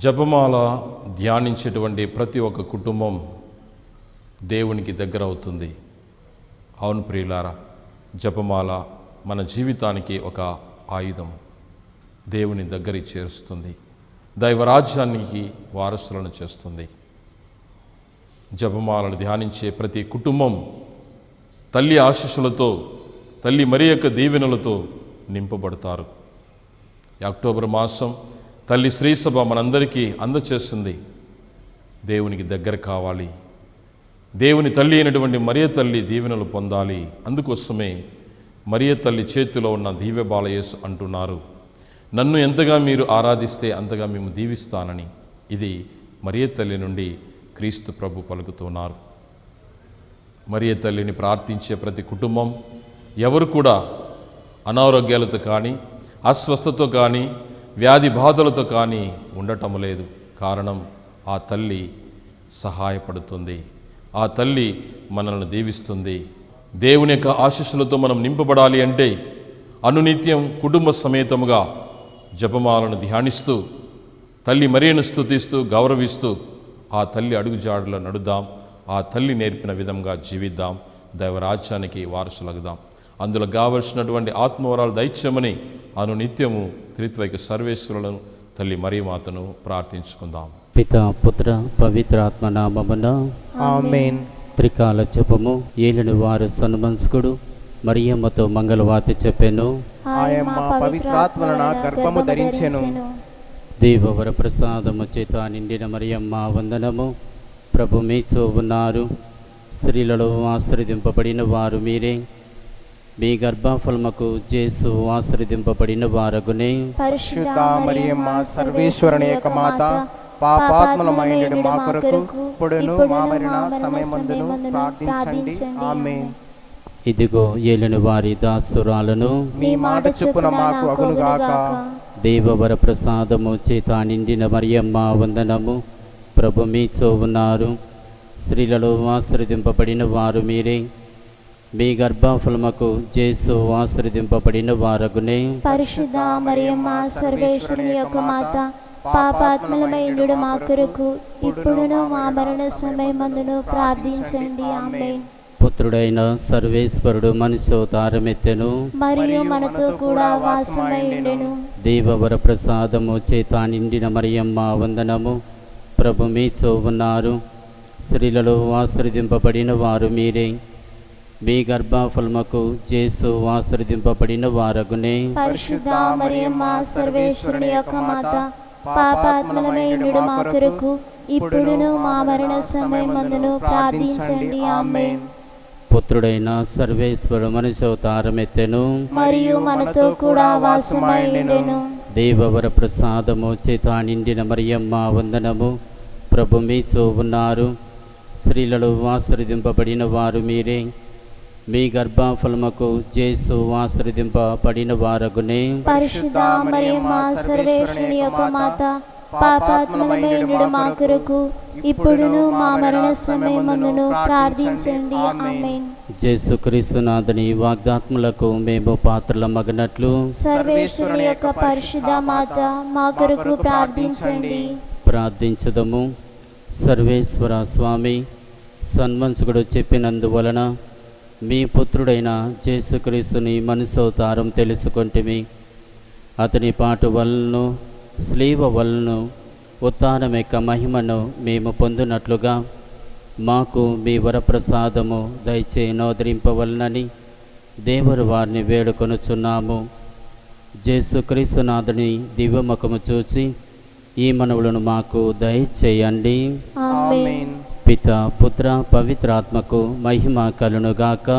జపమాల ధ్యానించేటువంటి ప్రతి ఒక్క కుటుంబం దేవునికి దగ్గర అవుతుంది. అవును ప్రియులారా, జపమాల మన జీవితానికి ఒక ఆయుధం, దేవుని దగ్గరికి చేరుస్తుంది, దైవరాజ్యానికి వారసులను చేస్తుంది. జపమాలను ధ్యానించే ప్రతి కుటుంబం తల్లి ఆశీస్సులతో, తల్లి మరి యొక్క దీవెనలతో నింపబడతారు. అక్టోబర్ మాసం తల్లి శ్రీసభ మనందరికీ అందచేస్తుంది. దేవునికి దగ్గర కావాలి, దేవుని తల్లి అయినటువంటి మరియ తల్లి దీవెనలు పొందాలి. అందుకోసమే మరియ తల్లి చేతిలో ఉన్న దివ్య బాలయేసు అంటున్నారు, నన్ను ఎంతగా మీరు ఆరాధిస్తే అంతగా మేము దీవిస్తానని. ఇది మరియ తల్లి నుండి క్రీస్తు ప్రభు పలుకుతున్నారు. మరియ తల్లిని ప్రార్థించే ప్రతి కుటుంబం ఎవరు కూడా అనారోగ్యాలతో కానీ, అస్వస్థతో కానీ, వ్యాధి బాధలతో కానీ ఉండటం లేదు. కారణం ఆ తల్లి సహాయపడుతుంది, ఆ తల్లి మనల్ని దీవిస్తుంది. దేవుని యొక్క ఆశీస్సులతో మనం నింపబడాలి అంటే అనునిత్యం కుటుంబ సమేతముగా జపమాలను ధ్యానిస్తూ, తల్లి మరియను స్తుతిస్తూ, గౌరవిస్తూ ఆ తల్లి అడుగుజాడలో నడుద్దాం, ఆ తల్లి నేర్పిన విధంగా జీవిద్దాం, దైవరాజ్యానికి వారసులగుదాం. అందులో కావలసినటువంటి ఆత్మవరాలు దైత్యమని అనునిత్యము త్రిత్వైక సర్వేశ్వరులను తల్లి మరియమాతను ప్రార్థించుకుందాం. పిత పుత్ర పవిత్ర ఆత్మ నామమున ఆమేన్. త్రికాల జపము. ఏలిన వారు సన్మంసుకుడు మరియమ్మతో మంగళవార్త చెప్పెను. ఆయమ్మ పవిత్రాత్మన గర్భము ధరించెను. దేవవర ప్రసాదము చేత నిండిన మరియమ్మ వందనము. ప్రభు మీతో ఉన్నారు, స్త్రీలలో ఆశీర్వదింపబడిన వారు మీరే, మీ గర్భఫలముకు యేసు ఆశీర్వదింపబడిన వారగునే. పరిశుద్ధ మరియమ్మ సర్వేశ్వరుని యొక్క మాత, పాపాత్మలమైనడు మా కొరకు ఇప్పుడును మా మరణ సమయమందును ప్రార్థించండి. ఆమేన్. ఇదిగో ఏలిన వారి దాసురాలను, మీ మాట చొప్పున మాకు అగునుగాక. దేవవర ప్రసాదము చేత నిండిన మరియమ్మ వందనము. ప్రభు మీతో ఉన్నారు, స్త్రీలలో ఆశీర్వదింపబడిన వారు మీరే, మీ గర్భఫలముకు యేసు ఆశీర్వదింపబడిన వారగునే. పరిశుద్ధ మరియమ్మ సర్వేశ్వరుని యొక్క మాత, పాపాత్మలమైనడు మా కొరకు ఇప్పుడును మా మరణ సమయమందును ప్రార్థించండి. ఆమేన్. పుత్రుడైన సర్వేశ్వరుడు మనుష్యోతారమెత్తెను, మరియు మనతో కూడా వాసమై ఉండెను. దేవవర ప్రసాదము చేత నిండిన మరియమ్మ వందనము. ప్రభు మీతో ఉన్నారు, స్త్రీలలో ఆశీర్వదింపబడిన వారు మీరే, మీ గర్భఫలముకు యేసు ఆశీర్వదింపబడిన వారగునే. పరిశుద్ధ మరియమ్మ సర్వేశ్వరుని యొక్క మాత, పాపాత్మలమైనడు మా కొరకు ఇప్పుడును మా మరణ సమయమందును ప్రార్థించండి. ఆమేన్. పుత్రుడైన సర్వేశ్వరుడు మనుష్యోతారమెత్తెను, మరియు మనతో కూడా వాసమై ఉండెను. దేవవర ప్రసాదము చేత నిండిన మరియమ్మ వందనము. ప్రభు మీతో ఉన్నారు, స్త్రీలలో ఆశీర్వదింపబడిన వారు మీరే, మీ గర్భఫలముకు యేసు ఆశీర్వదింపబడిన వారగునే. పరిశుద్ధ మరియమ్మ సర్వేశ్వరుని యొక్క మాత, పాపాత్మలమైనడు మా కొరకు ఇప్పుడును మా మరణ సమయమందును ప్రార్థించండి. ఆమేన్. యేసుక్రీస్తునాథుని వాగ్దాత్ములకు మేము పాత్రలమగనట్లు సర్వేశ్వరుని యొక్క పరిశుద్ధ మాత మా కొరకు ప్రార్థించండి. ప్రార్థించుదము. సర్వేశ్వర స్వామి, సన్మంసుకుడు చెప్పినందువలన మీ పుత్రుడైన యేసుక్రీస్తుని మనుష్యోతారం తెలుసుకొంటిమి. అతని పాటు వలన స్లీవ వలన ఉత్థానం యొక్క మహిమను మేము పొందినట్లుగా మాకు మీ వరప్రసాదము దయచేయనోదరింపవలనని దేవుడు వారిని వేడుకొనుచున్నాము. యేసుక్రీస్తునాథుని దివ్యముఖము చూసి ఈ మనవులను మాకు దయచేయండి. ఆమేన్. ఆమేన్. పిత పుత్ర పవిత్రాత్మకు మహిమ కలునుగాక.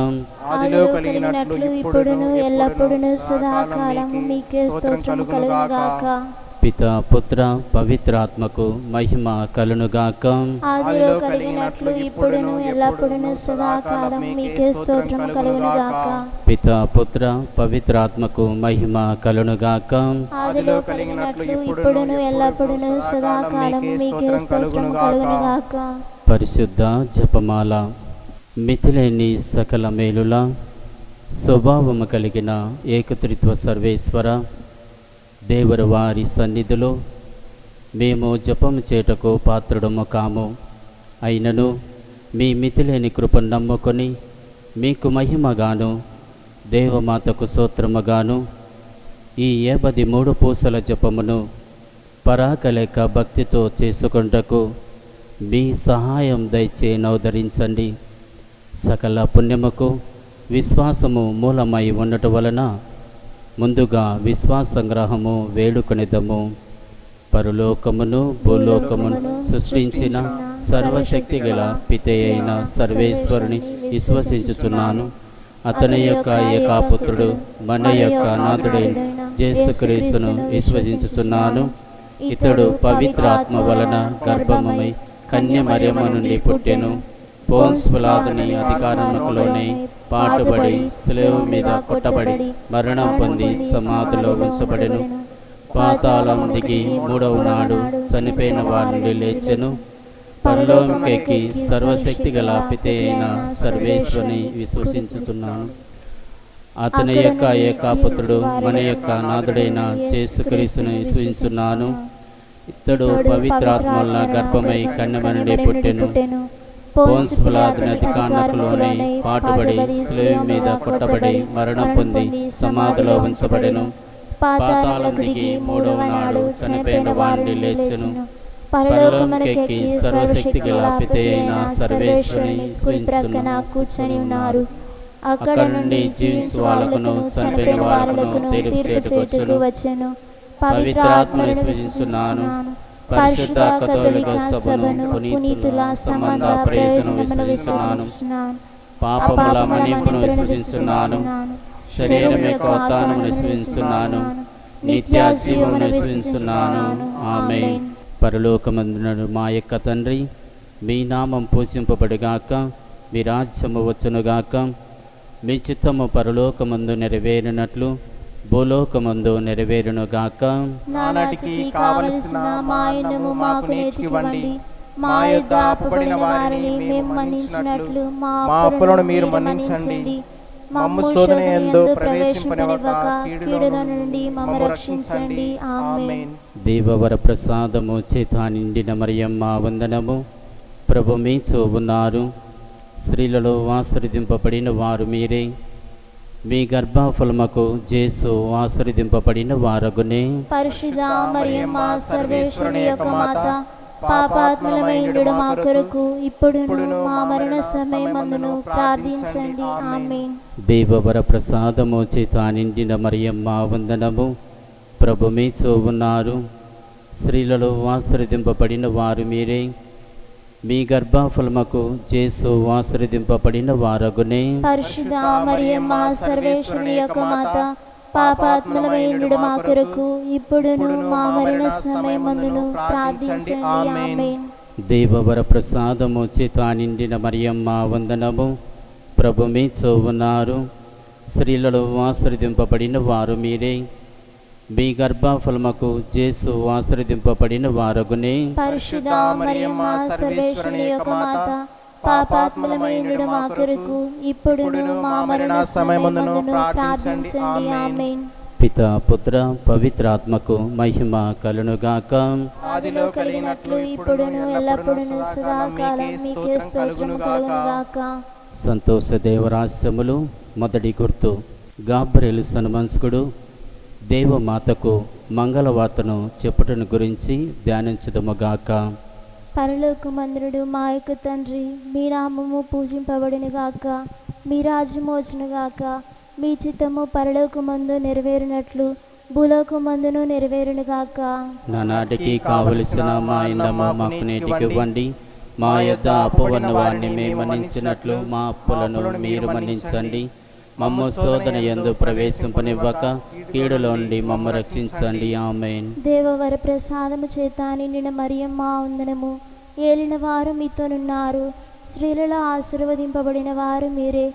ఆదిలో కలిగినట్లు ఇప్పుడును ఎల్లప్పుడును సదాకాలము మీకే స్తోత్రము కలుగుగాక. పిత పుత్ర పవిత్రాత్మకు మహిమ కలునుగాక. ఆదిలో కలిగినట్లు ఇప్పుడును ఎల్లప్పుడును సదాకాలం మీకే స్తోత్రము కలుగునుగాక. పిత పుత్ర పవిత్రాత్మకు మహిమ కలునుగాక. ఆదిలో కలిగినట్లు ఇప్పుడును ఎల్లప్పుడును సదాకాలం మీకే స్తోత్రము కలుగునుగాక. పరిశుద్ధ జపమాల. మితిలేని సకల మేలుల స్వభావము కలిగిన ఏకత్రిత్వ సర్వేశ్వర, దేవరు వారి సన్నిధిలో మేము జపము చేటకు పాత్రుడము కాము. అయినను మీ మితిలేని కృపను నమ్ముకొని మీకు మహిమగాను దేవమాతకు స్తోత్రముగాను ఈ 53 పూసల జపమును పరాకలేక భక్తితో చేసుకొనుటకు మీ సహాయం దయచే నవదరించండి. సకల పుణ్యముకు విశ్వాసము మూలమై ఉండటం వలన ముందుగా విశ్వాస సంగ్రహము వేడుకొనిదము. పరలోకమును భూలోకమును సృష్టించిన సర్వశక్తి గల పితే అయిన సర్వేశ్వరుని విశ్వసించుచున్నాను. అతని యొక్క ఏకాపుత్రుడు మన యొక్క నాథుడైన యేసుక్రీస్తును విశ్వసించుచున్నాను. ఇతడు పవిత్రాత్మ వలన గర్భమై కన్య మరియమ్మ నుండి పుట్టెను. పోన్స్ పిలాతుని అధికారములోనే పాటుబడి శిలువ మీద కొట్టబడి మరణం పొంది సమాధిలో ఉంచబడెను. పాతాళం దిగి 3వ నాడు చనిపోయిన వారి నుండి లేచెను. పరలోకముకెక్కి సర్వశక్తి గల పితే అయిన సర్వేశ్వరుని విశ్వసించుతున్నాను. అతని యొక్క ఏకాపుత్రుడు మన యొక్క నాథుడైన యేసుక్రీస్తును విశ్వసించున్నాను. ఇతడు పవిత్రాత్మ వలన గర్భమై కన్యమ నుండి పుట్టెను. పోన్స్ పిలాతుని అధికారములోనే పాటుబడి శిలువ మీద కొట్టబడి మరణం పొంది సమాధిలో ఉంచబడెను. పాతాళం దిగి 3వ నాడు చనిపోయిన వారిని లేచెను. పరలోకముకెక్కి సర్వశక్తి గల పితే అయిన సర్వేశ్వరుని కూర్చొని ఉన్నారు. అక్కడ నుండి జీవించు వాళ్ళకును చనిపోయిన వాళ్ళకును తీర్పు చేటుకొచ్చును. పవిత్రాత్మను విశ్వసిస్తున్నాను. పరిశుద్ధ కథోలిక సభను పునీతుల సంబంధ ప్రయోజనం విశ్వసిస్తున్నాను. పాపముల మన్నింపును విశ్వసిస్తున్నాను. శరీరం యొక్క ఉత్థానమును విశ్వసిస్తున్నాను. నిత్య జీవమును విశ్వసిస్తున్నాను. ఆమేన్. పరలోకమందున మా యొక్క తండ్రి, మీ నామం పూజింపబడుగాక, మీ రాజ్యము వచ్చునుగాక, మీ చిత్తము పరలోకమందు నెరవేరినట్లు భూలోకమందు నెరవేరునుగాక. నానాటికి కావలసిన మా అన్నము మాకు నేర్చుకోండి. మా యొద్ద అప్పుబడిన వారిని మేము మన్నించినట్లు మా అప్పులను మీరు మన్నించండి. మమ్ము శోధన యందు ప్రవేశింపనివ్వక కీడుల నుండి మమ్ము రక్షించండి. ఆమేన్. దేవవర ప్రసాదము చేత నిండిన మరియమ్మ వందనము. ప్రభు మీతో ఉన్నారు. స్త్రీలలో ఆశీర్వదింపబడిన వారు మీరే. మీ గర్భఫలముకు యేసు ఆశీర్వదింపబడిన వారగునే. పరిశుద్ధ మరియమ్మ సర్వేశ్వరుని యొక్క మాత, పాపాత్ములమైనడు మా కొరకు ఇప్పుడును మా మరణ సమయమందును ప్రార్థించండి. ఆమేన్. దేవవర ప్రసాదము చేత నిండిన మరియమ్మ వందనము. ప్రభు మీతో ఉన్నారు. స్త్రీలలో ఆశీర్వదింపబడిన వారు మీరే. మీ గర్భఫలముకు యేసు ఆశీర్వదింపబడిన వారగునే. పరిశుద్ధ మరియమ్మ సర్వేశ్వరుని యొక్క మాత, పాపాత్ములమైనడు మా కొరకు ఇప్పుడును మా మరణ సమయమందును ప్రార్థించండి. ఆమేన్. దేవవర ప్రసాదము చేత నిండిన మరియమ్మ వందనము. ప్రభు మీతో ఉన్నారు. స్త్రీలలో ఆశీర్వదింపబడిన వారు మీరే. మీ గర్భఫలముకు యేసు ఆశీర్వదింపబడిన వారగునే. పరిశుద్ధ మరియమ్మ సర్వేశ్వరుని యొక్క మాత, పాపాత్ములమైనడు మా కొరకు ఇప్పుడును మా మరణ సమయమందును ప్రార్థించండి. ఆమేన్. పితా పుత్ర పవిత్రాత్మకు మహిమ కలునుగాక. ఆదిలో కలిగినట్లు ఇప్పుడును ఎల్లప్పుడును సదాకాలం మీకే స్తోత్రము కలుగునుగాక. సంతోష దేవరాస్యములు మొదటి గుర్తు. గాబ్రియేలు సన్మంస్కుడు దేవమాతకు మంగళవార్తను చెప్పుటను గురించి ధ్యానించుదముగాక. పరలోకమందుడు మా యొక్క తండ్రి, మీ నామము పూజింపబడినగాక, మీ రాజ్యము వచ్చునుగాక, మీ చిత్తము పరలోకమందు నెరవేరినట్లు భూలోకమందును నెరవేరునుగాక. నానాటికి కావలసిన మా ఇందము మాకు నేటికి ఇవ్వండి. మా యొద్ద అప్పు ఉన్న వారిని మేము మన్నించినట్లు మా అప్పులను మీరు మన్నించండి. మమ్ము శోధన యందు ప్రవేశింపనివ్వక కీడులో నుండి మమ్ము రక్షించండి. ఆమేన్. దేవవర ప్రసాదము చేత నిండిన మరియమ్మ వందనము. ఏలిన వారు మీతోనున్నారు. స్త్రీలలో ఆశీర్వదింపబడిన వారు మీరే.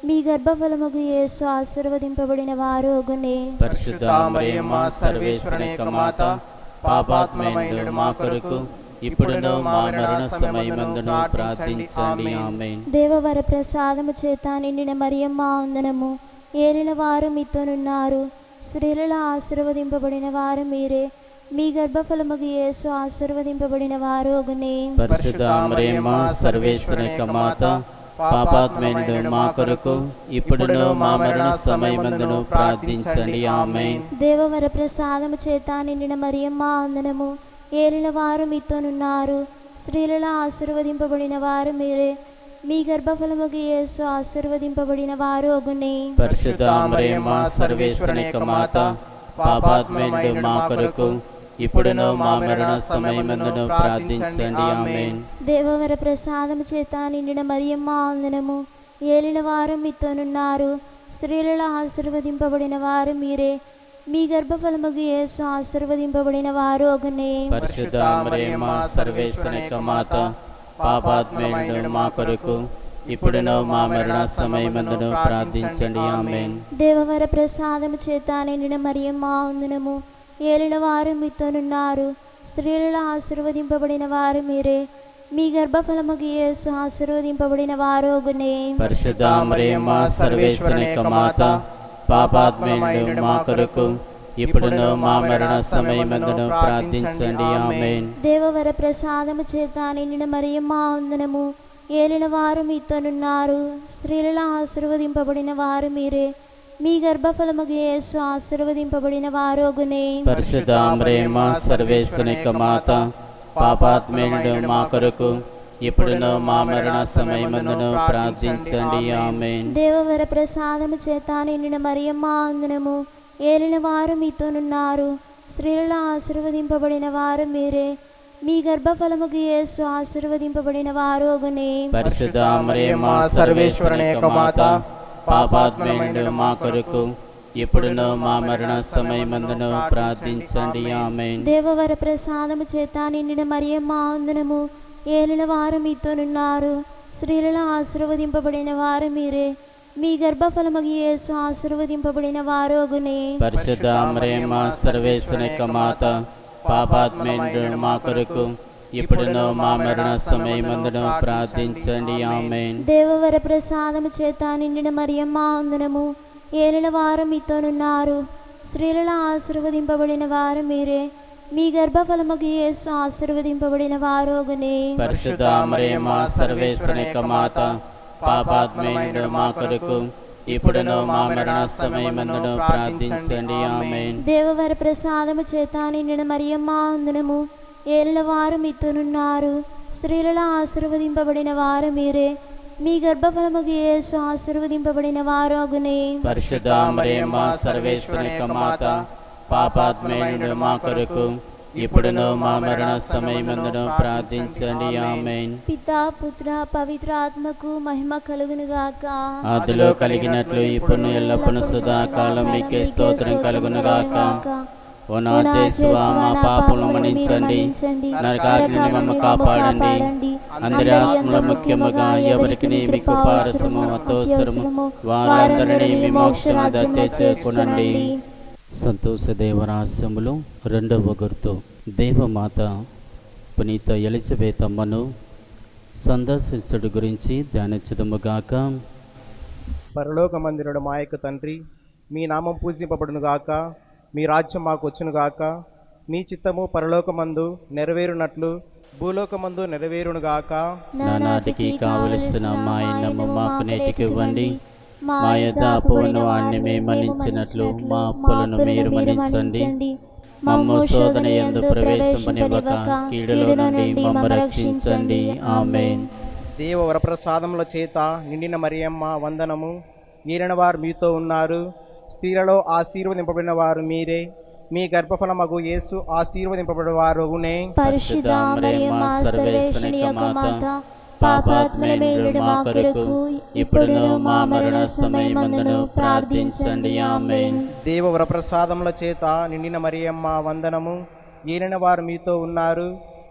మీ గర్భఫలముకు యేసు ఆశీర్వదింపబడిన వారు ఒగునే. పరిశుద్ధ మరియమ్మ సర్వేశ్వరుని యొక్క మాత, పాపాత్ములైన మా కొరకు ఇప్పుడును మా మరణ సమయమందును ప్రార్థించండి. ఆమేన్. దేవవర ప్రసాదము చేత నిండిన మరియమ్మ వందనము. ఏలిన వారు మీతోనున్నారు. స్త్రీలలో ఆశీర్వదింపబడిన వారు మీరే. మీ గర్భఫలముగు యేసు ఆశీర్వదింపబడిన వారు అగునే. పరిశుద్ధ మరియమ్మ సర్వేశ్వరుని యొక్క మాత, పాపాత్ములైన మా కొరకు ఇప్పుడును మా మరణ సమయమందును ప్రార్థించండి. ఆమేన్. దేవవర ప్రసాదము చేత నిండిన మరియమ్మ వందనము. ఏలిన వారు మీతోనున్నారు, స్త్రీలలో ఆశీర్వదింపబడిన వారు మీరే. మీ గర్భఫలముగు యేసు ఆశీర్వదింపబడిన వారు అగునే. పరిశుద్ధ మరియమ్మ సర్వేశ్వరుని యొక్క మాత, పాపాత్ములైన మా కొరకు ఇప్పుడును మా మరణ సమయమందును ప్రార్థించండి. ఆమేన్. దేవవర ప్రసాదము చేత నిండిన మరియమ్మ వందనము. ఏలిన వారు మీతోనున్నారు, స్త్రీలలో ఆశీర్వదింపబడిన వారు మీరే. మీ గర్భఫలముగు యేసు ఆశీర్వదింపబడిన వారు అగునే. పరిశుద్ధ మరియమ్మ సర్వేశ్వరుని యొక్క మాత, పాపాత్ములైన మా కొరకు ఇప్పుడును మా మరణ సమయమందును ప్రార్థించండి. ఆమేన్. దేవవర ప్రసాదము చేత నిండిన మరియమ్మ వందనము. ఏలిన వారు మీతోనున్నారు, స్త్రీలలో ఆశీర్వదింపబడిన వారు మీరే. మీ గర్భఫలముగు యేసు ఆశీర్వదింపబడిన వారు అగునే. పరిశుద్ధ మరియమ్మ సర్వేశ్వరుని యొక్క మాత, పాపాత్ములైన మా కొరకు ఇప్పుడును మా మరణ సమయమందును ప్రార్థించండి. ఆమేన్. దేవవర ప్రసాదము చేత నిండిన మరియమ్మ వందనము. ఏలిన వారు మీతోనున్నారు, స్త్రీలలో ఆశీర్వదింపబడిన వారు మీరే. మీ గర్భఫలముగు యేసు ఆశీర్వదింపబడిన వారు అగునే. పరిశుద్ధ మరియమ్మ సర్వేశ్వరుని యొక్క మాత, పాపాత్ములైన మా కొరకు ఇప్పుడును మా మరణ సమయమందును ప్రార్థించండి. ఆమేన్. దేవవర ప్రసాదము చేత నిండిన మరియమ్మ వందనము. ఏలిన వారు మీతోనున్నారు, స్త్రీలలో ఆశీర్వదింపబడిన వారు మీరే. మీ గర్భఫలముగు యేసు ఆశీర్వదింపబడిన వారు అగునే. పరిశుద్ధ మరియమ్మ సర్వేశ్వరుని యొక్క మాత, పాపాత్ములైన మా కొరకు ఇప్పుడును మా మరణ సమయమందును ప్రార్థించండి. ఆమేన్. దేవవర ప్రసాదము చేత నిండిన మరియమ్మ వందనము. ఏలిన వారు మీతోనున్నారు, స్త్రీలలో ఆశీర్వదింపబడిన వారు మీరే. మీ గర్భఫలముగు యేసు ఆశీర్వదింపబడిన వారు అగునే. పరిశుద్ధ మరియమ్మ సర్వేశ్వరుని యొక్క మాత, పాపాత్ములైన మా కొరకు ఇప్పుడును మా మరణ సమయమందును ప్రార్థించండి. ఆమేన్. దేవవర ప్రసాదము చేత నిండిన మరియమ్మ వందనము. ఏలిన వారు మీతోనున్నారు, స్త్రీలలో ఆశీర్వదింపబడిన వారు మీరే. మీ గర్భఫలముగు యేసు ఆశీర్వదింపబడిన వారు అగునే. పరిశుద్ధ మరియమ్మ సర్వేశ్వరుని యొక్క మాత, పాపాత్ములైన మా కొరకు ఇప్పుడును మా మరణ సమయమందును ప్రార్థించండి. ఆమేన్. దేవవర ప్రసాదము చేత నిండిన మరియమ్మ వందనము. ఏలిన వారు మీతోనున్నారు, స్త్రీలలో ఆశీర్వదింపబడిన వారు మీరే. మీ గర్భఫలముగు యేసు ఆశీర్వదింపబడిన వారు అగునే. పరిశుద్ధ మరియమ్మ సర్వేశ్వరుని యొక్క మాత, పాపాత్ములైన మా కొరకు ఇప్పుడును మా మరణ సమయమందును ప్రార్థించండి. ఆమేన్. పితా పుత్ర పవిత్ర ఆత్మకు మహిమ కలుగును గాక. ఆదిలో కలిగినట్లు ఇప్పుడు ఎల్లప్పుడూ సదాకాలం మీకే స్తోత్రం కలుగును గాక. ఓ నా యేసువా, మా పాపములను మన్నించండి, నరకాగ్ని నుండి మమ్మ కాపాడండి. అందరి ఆత్మల ముఖ్యముగా ఎవరికి మీకు పారసము అతోసరము వారందరినీ మీ మోక్షము దయచేసుకొనండి. సంతోష దేవరాస్యములు రెండవ గుర్తు. దేవమాత పునీత ఎలిజబెత్ అమ్మను సందర్శించడు గురించి ధ్యానించదముగాక. పరలోక మందిరుడు మా యొక్క తండ్రి, మీ నామం పూజింపబడును గాక. మీ రాజ్యం మాకు వచ్చును గాక. మీ చిత్తము పరలోకమందు నెరవేరునట్లు భూలోకమందు నెరవేరును గాక. నానాటికి కావలసిన మా అన్నము మాకు నేటికి ఇవ్వండి. మా యొద్ద అప్పులను వారిని మేము మన్నించినట్లు మా అప్పులను మీరు మన్నించండి. మమ్ము శోధన యందు ప్రవేశింపనివ్వక కీడులో నుండి మమ్ము రక్షించండి. ఆమేన్. దేవ వరప్రసాదముల చేత నిండిన మరియమ్మ వందనము. ఏలిన వారు మీతో ఉన్నారు, స్త్రీలలో ఆశీర్వదింపబడిన వారు మీరే. మీ గర్భఫలమగు యేసు ఆశీర్వదింపబడిన వారు అగునే. పరిశుద్ధ మరియమ్మ సర్వేశ్వరుని యొక్క మాత, పాపాత్ములైన మా కొరకు ఇప్పుడును మా మరణ సమయమందును ప్రార్థించండి. ఆమేన్. దేవ వరప్రసాదముల చేత నిండిన మరియమ్మ వందనము. ఏలిన వారు మీతో ఉన్నారు,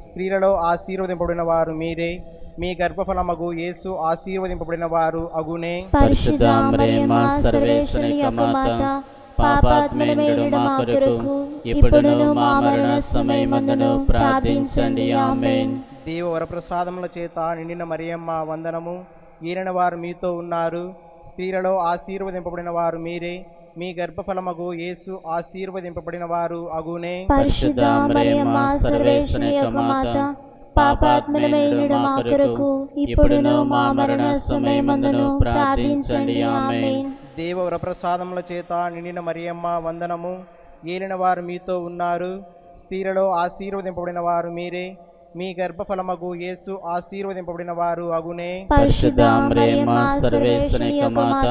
స్త్రీలలో ఆశీర్వదింపబడిన వారు మీరే. మీ గర్భఫలమగు యేసు ఆశీర్వదింపబడిన వారు అగునే. పరిశుద్ధ మరియమ్మ సర్వేశ్వరుని యొక్క మాత, పాపాత్ములైన మా కొరకు ఇప్పుడును మా మరణ సమయమందును ప్రార్థించండి. ఆమేన్. దేవ వరప్రసాదముల చేత నిండిన మరియమ్మ వందనము. ఏలిన వారు మీతో ఉన్నారు, స్త్రీలలో ఆశీర్వదింపబడిన వారు మీరే. మీ గర్భఫలమగు యేసు ఆశీర్వదింపబడిన వారు అగునే. పరిశుద్ధ మరియమ్మ సర్వేశ్వరుని యొక్క మాత, పాపాత్ములమైన మా కొరకు ఇప్పుడును మా మరణ సమయమందును ప్రార్థించండి. ఆమేన్. దేవవర ప్రసాదముల చేత నిండిన మరియమ్మ వందనము. ఏలిన వారు మీతో ఉన్నారు, స్త్రీలలో ఆశీర్వదింపబడిన వారు మీరే. మీ గర్భఫలమగు యేసు ఆశీర్వదింపబడిన వారు అగునే. పరిశుద్ధ మరియమ్మ సర్వేశ్వరుని యొక్క మాత,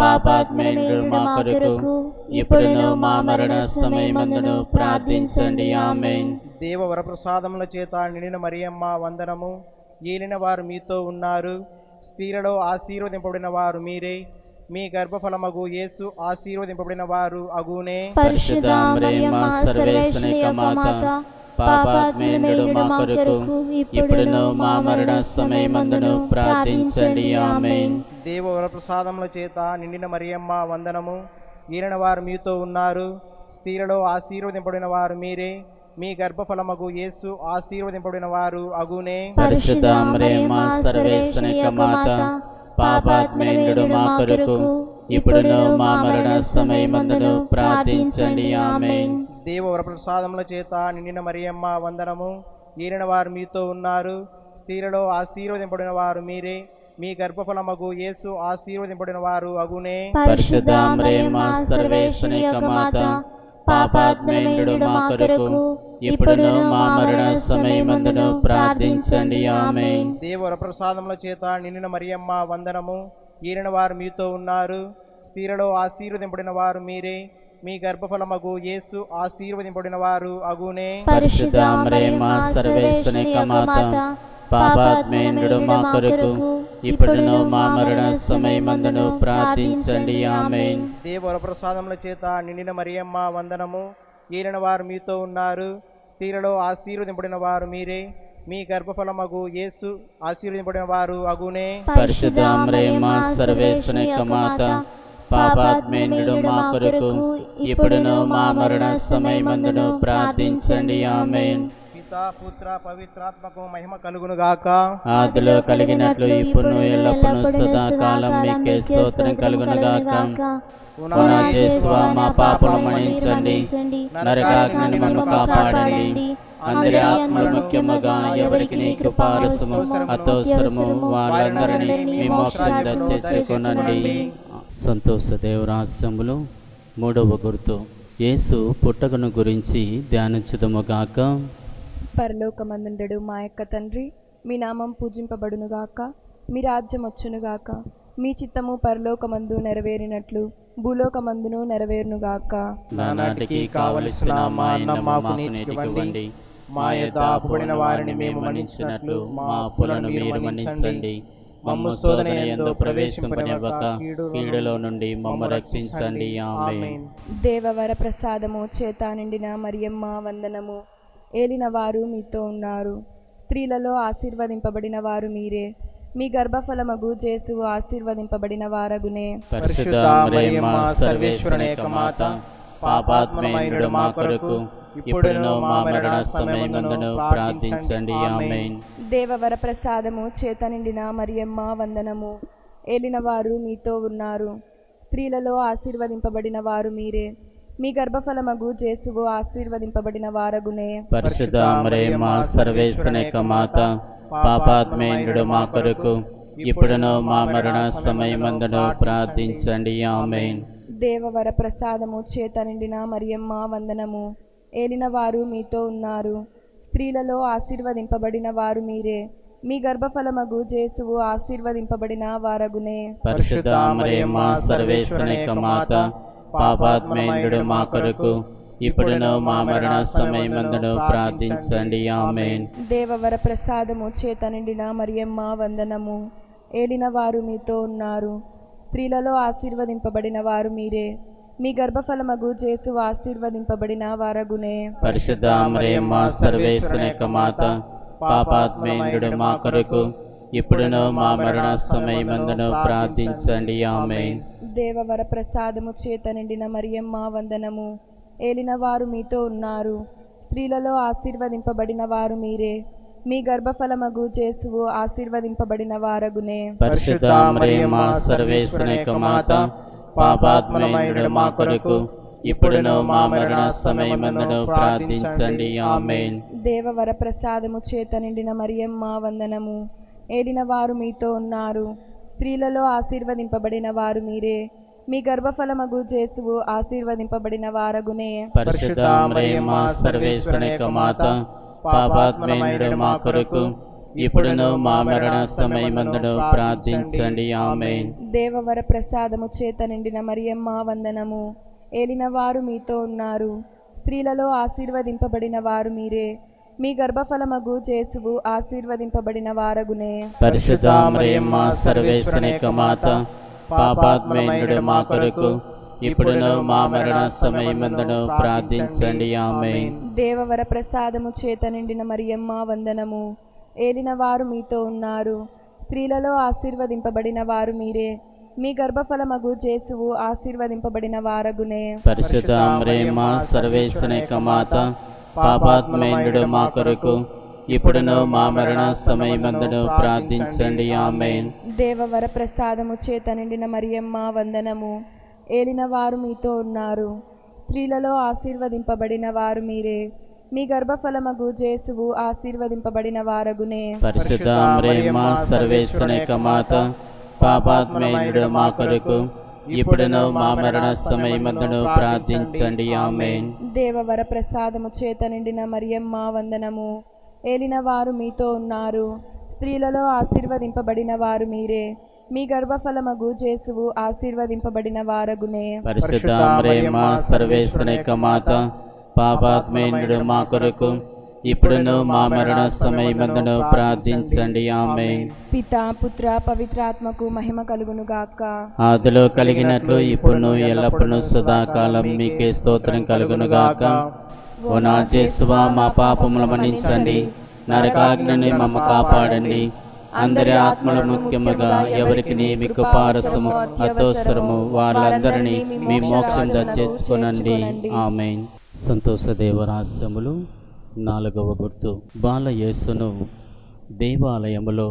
పాపాత్ములైన మా కొరకు ఇప్పుడును మా మరణ సమయమందును ప్రార్థించండి. ఆమేన్. దేవవర ప్రసాదముల చేత నిండిన మరియమ్మ వందనము. ఏలిన వారు మీతో ఉన్నారు, స్త్రీలలో ఆశీర్వదింపబడిన వారు మీరే. మీ గర్భఫలమగు యేసు ఆశీర్వదింపబడిన వారు అగునే. పరిశుద్ధ మరియమ్మ సర్వేశ్వరుని యొక్క మాత, పాపాత్ములైన మా కొరకు ఇప్పుడును మా మరణ సమయమందును ప్రార్థించండి. ఆమేన్. దేవవర ప్రసాదముల చేత నిండిన మరియమ్మ వందనము. ఏలిన వారు మీతో ఉన్నారు, స్త్రీలలో ఆశీర్వదింపబడిన వారు మీరే. మీ గర్భఫలమగు యేసు ఆశీర్వదింపబడిన వారు అగునే. పరిశుద్ధ మరియమ్మ సర్వేశ్వరుని యొక్క మాత, పాపాత్ములైన మా కొరకు ఇప్పుడును మా మరణ సమయమందును ప్రార్థించండి. ఆమేన్. దేవవర ప్రసాదముల చేత నిండిన మరియమ్మ వందనము. ఏలిన వారు మీతో ఉన్నారు, స్త్రీలలో ఆశీర్వదింపబడిన వారు మీరే. మీ గర్భఫలమగు యేసు ఆశీర్వదింపబడిన వారు అగునే. పరిశుద్ధ మరియమ్మ సర్వేశ్వరుని యొక్క మాత, పాపాత్ములైన మా కొరకు ఇప్పుడును మా మరణ సమయమందును ప్రార్థించండి. ఆమేన్. దేవవర ప్రసాదముల చేత నిండిన మరియమ్మ వందనము. ఏలిన వారు మీతో ఉన్నారు, స్త్రీలలో ఆశీర్వదింపబడిన వారు మీరే. మీ గర్భఫలమగు యేసు ఆశీర్వదింపబడిన వారు అగునే. పరిశుద్ధ మరియమ్మ సర్వేశ్వరుని యొక్క మాత, పాపాత్ములైన మా కొరకు ఇప్పుడును మా మరణ సమయమందును ప్రార్థించండి. ఆమేన్. దేవవర ప్రసాదముల చేత నిండిన మరియమ్మ వందనము. ఏలిన వారు మీతో ఉన్నారు, స్త్రీలలో ఆశీర్వదింపబడిన వారు మీరే. మీ గర్భఫలమగు యేసు ఆశీర్వదింపబడిన వారు అగునే. పరిశుద్ధ మరియమ్మ సర్వేశ్వరుని యొక్క మాత, పాపాత్ములైన మా కొరకు ఇప్పుడును మా మరణ సమయమందును ప్రార్థించండి. ఆమేన్. పితా పుత్ర పవిత్రాత్మకు మహిమ కలుగును గాక. ఆదిలో కలిగినట్లు ఇప్పుడు ఎల్లప్పుడూ సదాకాలం మీకే స్తోత్రం కలుగును గాక. పునాదేశ్వా మా పాపలు మన్నించండి, నరకాగ్ని మమ్ము కాపాడండి. అందరి ఆత్మలు ముఖ్యముగా ఎవరికి నీ కృపారసము అతోసరము వారందరినీ మీ మోక్షం తెచ్చుకొనండి. సంతోష దేవరాస్యములో 3వ గుర్తు యేసు పుట్టకను గురించి ధ్యానించుదముగాక. పరలోకమందుండెడు మా యొక్క తండ్రి, మీ నామం పూజింపబడునుగాక, మీ రాజ్యం వచ్చునుగాక, మీ చిత్తము పరలోకమందు నెరవేరినట్లు భూలోకమందును నెరవేరునుగాక. నానాటికి కావలసిన మా అన్నం మాకు నేటికివ్వండి. మా యొద్ద అప్పుబడిన వారిని మేము మన్నించినట్లు మా అప్పులను మీరు మన్నించండి. మమ్ము శోధన యందు ప్రవేశింపనివ్వక కీడులో నుండి మమ్ము రక్షించండి. ఆమేన్. దేవవర ప్రసాదము చేత నిండిన మరియమ్మ వందనము. ఏలిన వారు మీతో ఉన్నారు, స్త్రీలలో ఆశీర్వదింపబడిన వారు మీరే. మీ గర్భఫలమగు జేసువు ఆశీర్వదింపబడిన వారగునే. పరిశుద్ధ మరియమ్మ సర్వేశ్వరుని యొక్క మాత, పాపాత్ములైన మా కొరకు ఇప్పుడును మా మరణ సమయమందును ప్రార్థించండి. ఆమేన్. దేవవర ప్రసాదము చేత నిండిన మరియమ్మ వందనము. ఏలిన వారు మీతో ఉన్నారు, స్త్రీలలో ఆశీర్వదింపబడిన వారు మీరే. మీ గర్భఫలమగు జేసువు ఆశీర్వదింపబడిన వారగునే. పరిశుద్ధ మరియమ్మ సర్వేశ్వరుని యొక్క మాత, పాపాత్ములైన మా కొరకు ఇప్పుడును మా మరణ సమయమందును ప్రార్థించండి. ఆమేన్. దేవవర ప్రసాదము చేత నిండిన మరియమ్మ వందనము. ఏలిన వారు మీతో ఉన్నారు, స్త్రీలలో ఆశీర్వదింపబడిన వారు మీరే. మీ గర్భఫలమగు జేసువు ఆశీర్వదింపబడిన వారగునే. పరిశుద్ధ మరియమ్మ సర్వేశ్వరుని యొక్క మాత, పాపాత్ములైన మా కొరకు ఇప్పుడును మా మరణ సమయమందును ప్రార్థించండి. ఆమేన్. దేవవర ప్రసాదము చేత నిండిన మరియమ్మ వందనము. ఏలిన వారు మీతో ఉన్నారు, స్త్రీలలో ఆశీర్వదింపబడిన వారు మీరే. మీ గర్భఫలమగు జేసు ఆశీర్వదింపబడిన వారగునే. పరిశుద్ధ మరియమ్మ సర్వేశ్వరుని యొక్క మాత, పాపాత్ములైన మా కొరకు ఇప్పుడును మా మరణ సమయమందును ప్రార్థించండి. ఆమేన్. దేవవర ప్రసాదము చేత నిండిన మరియమ్మ వందనము. ఏలిన వారు మీతో ఉన్నారు, స్త్రీలలో ఆశీర్వదింపబడిన వారు మీరే. మీ గర్భఫలమగు జేసువు ఆశీర్వదింపబడిన వారగునే. పరిశుద్ధ మరియమ్మ సర్వేశ్వరుని యొక్క మాత, పాపాత్ములమైనడు మా కొరకు ఇప్పుడును మా మరణ సమయమందును ప్రార్థించండి. ఆమేన్. దేవవర ప్రసాదము చేత నిండిన మరియమ్మ వందనము. ఏలిన వారు మీతో ఉన్నారు, స్త్రీలలో ఆశీర్వదింపబడిన వారు మీరే. మీ గర్భఫలమగు జేసువు ఆశీర్వదింపబడిన వారగునే. పరిశుద్ధ మరియమ్మ సర్వేశ్వరుని యొక్క మాత, పాపాత్ములైనడు మా కొరకు ఇప్పుడును మా మరణ సమయమందును ప్రార్థించండి. ఆమేన్. దేవవర ప్రసాదము చేత నిండిన మరియమ్మ వందనము. ఏలిన వారు మీతో ఉన్నారు, స్త్రీలలో ఆశీర్వదింపబడిన వారు మీరే. మీ గర్భఫలమగు జేసువు ఆశీర్వదింపబడిన వారగునే. పరిశుద్ధ మరియమ్మ సర్వేశ్వరుని యొక్క మాత, పాపాత్ములైనడు మా కొరకు ఇప్పుడును మా మరణ సమయమందును ప్రార్థించండి. ఆమేన్. దేవవర ప్రసాదము చేత నిండిన మరియమ్మ వందనము. ఏలిన వారు మీతో ఉన్నారు, స్త్రీలలో ఆశీర్వదింపబడిన వారు మీరే. మీ గర్భఫలమగు జేసువు ఆశీర్వదింపబడిన వారగునే. పరిశుద్ధ మరియమ్మ సర్వేశ్వరుని యొక్క మాత, పాపాత్ములైనడు మా కొరకు ఇప్పుడును మా మరణ సమయమందును ప్రార్థించండి. ఆమేన్. దేవవర ప్రసాదము చేత నిండిన మరియమ్మ వందనము. ఏలిన వారు మీతో ఉన్నారు, స్త్రీలలో ఆశీర్వదింపబడిన వారు మీరే. మీ గర్భఫలమగు జేసువు ఆశీర్వదింపబడిన వారగునే. పరిశుద్ధ మరియమ్మ సర్వేశ్వరుని యొక్క మాత, పాపాత్ములైనడు మా కొరకు ఇప్పుడును మా మరణ సమయమందును ప్రార్థించండి. ఆమేన్. దేవవర ప్రసాదము చేత నిండిన మరియమ్మ వందనము. ఏలిన వారు మీతో ఉన్నారు, స్త్రీలలో ఆశీర్వదింపబడిన వారు మీరే. మీ గర్భఫలమగు జేసువు ఆశీర్వదింపబడిన వారగునే. పరిశుద్ధ మరియమ్మ సర్వేశ్వరుని యొక్క మాత, పాపాత్ములైనడు మా కొరకు ఇప్పుడును మా మరణ సమయమందును ప్రార్థించండి. ఆమేన్. పితా పుత్ర పవిత్రాత్మకు మహిమ కలుగును గాక. ఆదిలో కలిగినట్లు ఇప్పుడును ఎల్లప్పుడూ సదాకాలం మీకే స్తోత్రం కలుగును గాక. ఓ నా యేసువా, మా పాపములు మన్నించండి, నరకాగ్నిని మమ్మ కాపాడండి. అందరి ఆత్మలు ముఖ్యముగా ఎవరికి మీకు పారసము అతోసరము వారందరినీ మీ మోక్షం తెచ్చుకొనండి. ఆమేన్. సంతోష దేవరహస్యములు. 4వ గుర్తు. బాల యేసును దేవాలయములో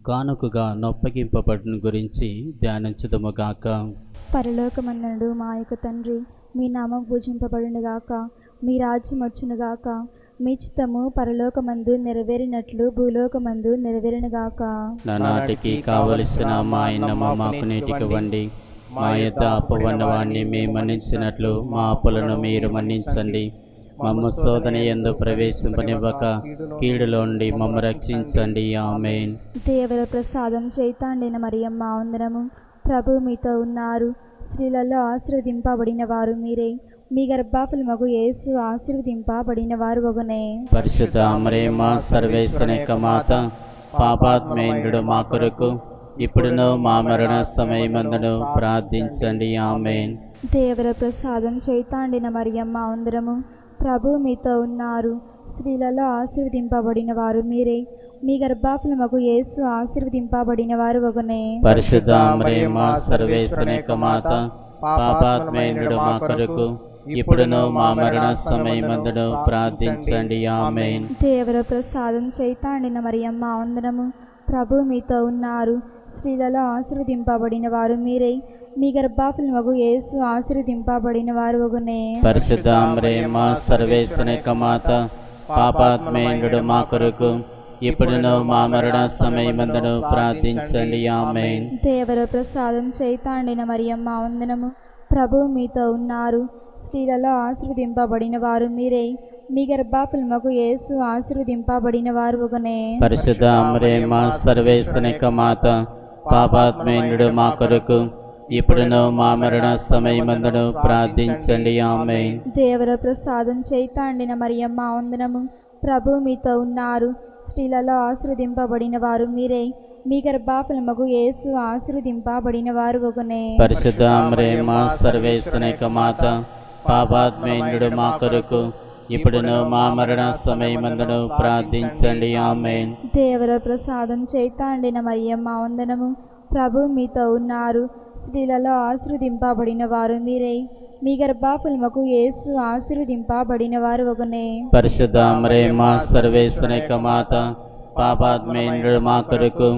కానుకగా నొప్పగింపబడిన గురించి ధ్యానించుదుముగాక. పరలోకమందునుడు మా యొక్క తండ్రి, మీ నామం పూజింపబడునుగాక, మీ రాజ్యం వచ్చునుగాక, మీ చిత్తము పరలోకమందు నెరవేరినట్లు భూలోకమందు నెరవేరునుగాక. నానాటికి కావలసిన మా అన్నము మాకు నేటికివ్వండి. మా యొద్ద అప్పువన్న వాణ్ణి మేము మన్నించినట్లు మా అప్పులను మీరు మన్నించండి. మమ్ము శోధన యందు ప్రవేశింపనివ్వక కీడులో నుండి మమ్ము రక్షించండి. ఆమేన్. దేవర ప్రసాదం చైతాండిన మరియమ్మ వందనము. ప్రభు మీతో ఉన్నారు, స్త్రీలలో ఆశీర్వదింపబడిన వారు మీరే. మీ గర్భఫలమగు యేసు ఆశీర్వదింపబడిన వారు వగునే. పరిశుద్ధ మరియమ్మ సర్వేశ్వరుని యొక్క మాత, పాపాత్ములైనడు మా కొరకు ఇప్పుడును మా మరణ సమయమందును ప్రార్థించండి. ఆమేన్. దేవర ప్రసాదం చైతాండిన మరియమ్మ వందనము. ప్రభు మీతో ఉన్నారు, స్త్రీలలో ఆశీర్వదింపబడిన వారు మీరే. మీ గర్భఫలమగు యేసు ఆశీర్వదింపబడిన వారు వగునే. పరిశుద్ధ మరియమ్మ సర్వేశ్వరుని యొక్క మాత, పాపాత్ములైనడు మా కొరకు ఇప్పుడును మా మరణ సమయమందును ప్రార్థించండి. ఆమేన్. దేవర ప్రసాదం చైతాండిన మరియమ్మ వందనము. ప్రభు మీతో ఉన్నారు, స్త్రీలలో ఆశీర్వదింపబడిన వారు మీరే. మీ గర్భఫలమగు యేసు ఆశీర్వదింపబడిన వారు వగునే. పరిశుద్ధ మరియమ్మ సర్వేశ్వరుని యొక్క మాత, పాపాత్ములైనడు మా కొరకు ఇప్పుడును మా మరణ సమయమందును ప్రార్థించండి. ఆమేన్. దేవర ప్రసాదం చైతాండిన మరియమ్మ వందనము. ప్రభు మీతో ఉన్నారు, స్త్రీలలో ఆశీర్వదింపబడిన వారు మీరే. మీ గర్భఫలమగు యేసు ఆశీర్వదింపబడిన వారు వగునే. పరిశుద్ధ మరియమ్మ సర్వేశ్వరుని యొక్క మాత, పాపాత్ములైనడు మా కొరకు ఇప్పుడును మా మరణ సమయమందును ప్రార్థించండి. ఆమేన్. దేవర ప్రసాదం చైతాండిన మరియమ్మ వందనము. ప్రభు మీతో ఉన్నారు, స్త్రీలలో ఆశీర్వదింపబడిన వారు మీరే. మీ గర్భఫలమగు యేసు ఆశీర్వదింపబడిన వారు వగునే. పరిశుద్ధ మరియమ్మ సర్వేశ్వరుని యొక్క మాత, పాపాత్ములైనడు మా కొరకు ఇప్పుడును మా మరణ సమయమందును ప్రార్థించండి. ఆమేన్. దేవర ప్రసాదం చైతాండిన మరియమ్మ వందనము. ప్రభు మీతో ఉన్నారు, స్త్రీలలో ఆశీర్వదింపబడిన వారు మీరే. మీ గర్భఫలమగు యేసు ఆశీర్వదింపబడిన వారు వగునే. పరిశుద్ధ మరియమ్మ సర్వేశ్వరుని యొక్క మాత, పాపాత్ములైనడు మా కొరకు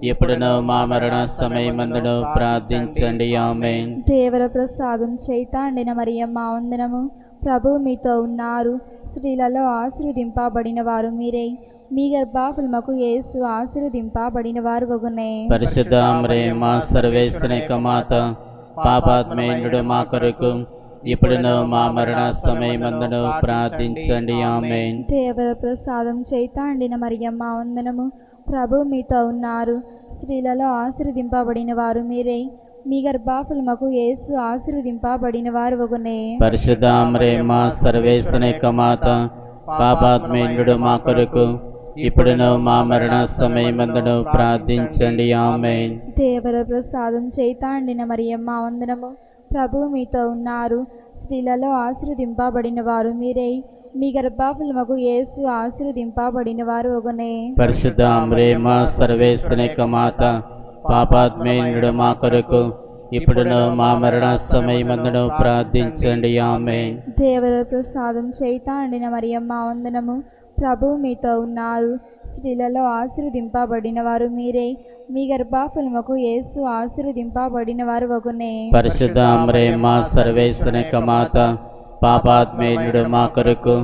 ఎప్పుడునో మా మరణ సమయమందును ప్రార్థించండి. ఆమేన్. దేవర ప్రసాదం చైతాండిన మరియమ్మ వందనము. ప్రభు మీతో ఉన్నారు, స్త్రీలలో ఆశీర్వదింపబడిన వారు మీరే, మీ గర్భఫలముకు యేసు ఆశీర్వదింపబడిన వారు వగునే. పరిశుద్ధ మరియమ్మ సర్వేశ్వరుని యొక్క మాత, పాపాత్మేయుడు మా కొరకు ఇప్పుడును మా మరణ సమయమందును ప్రార్థించండి. ఆమేన్. దేవర ప్రసాదం చైతాండిన మరియమ్మ వందనము. ప్రభు మీతో ఉన్నారు, స్త్రీలలో ఆశీర్వదింపబడిన వారు మీరే, మీ గర్భఫలముకు యేసు ఆశీర్వదింపబడిన వారు వగునే. పరిశుద్ధ మరియమ్మ సర్వేశ్వరుని యొక్క మాత, పాపాత్మేయుడు మా కొరకు ఇప్పుడును మా మరణ సమయమందును ప్రార్థించండి. ఆమేన్. దేవర ప్రసాదం చైతాండిన మరియమ్మ వందనము. ప్రభు మీతో ఉన్నారు, స్త్రీలలో ఆశీర్వదింపబడిన వారు మీరే, మీ గర్భఫలముకు యేసు ఆశీర్వదింపబడిన వారు వగునే. పరిశుద్ధ మరియమ్మ సర్వేశ్వరుని యొక్క మాత, పాపాత్మేయుడు మా కొరకు ఇప్పుడును మా మరణ సమయమందును ప్రార్థించండి. ఆమేన్. దేవర ప్రసాదం చైతాండిన మరియమ్మ వందనము. ప్రభు మీతో ఉన్నారు, స్త్రీలలో ఆశీర్వదింపబడిన వారు మీరే, మీ గర్భఫలముకు యేసు ఆశీర్వదింపబడిన వారు వగునే. పరిశుద్ధ మరియమ్మ సర్వేశ్వరుని యొక్క మాత, పాపాత్మేయుడు మా కొరకు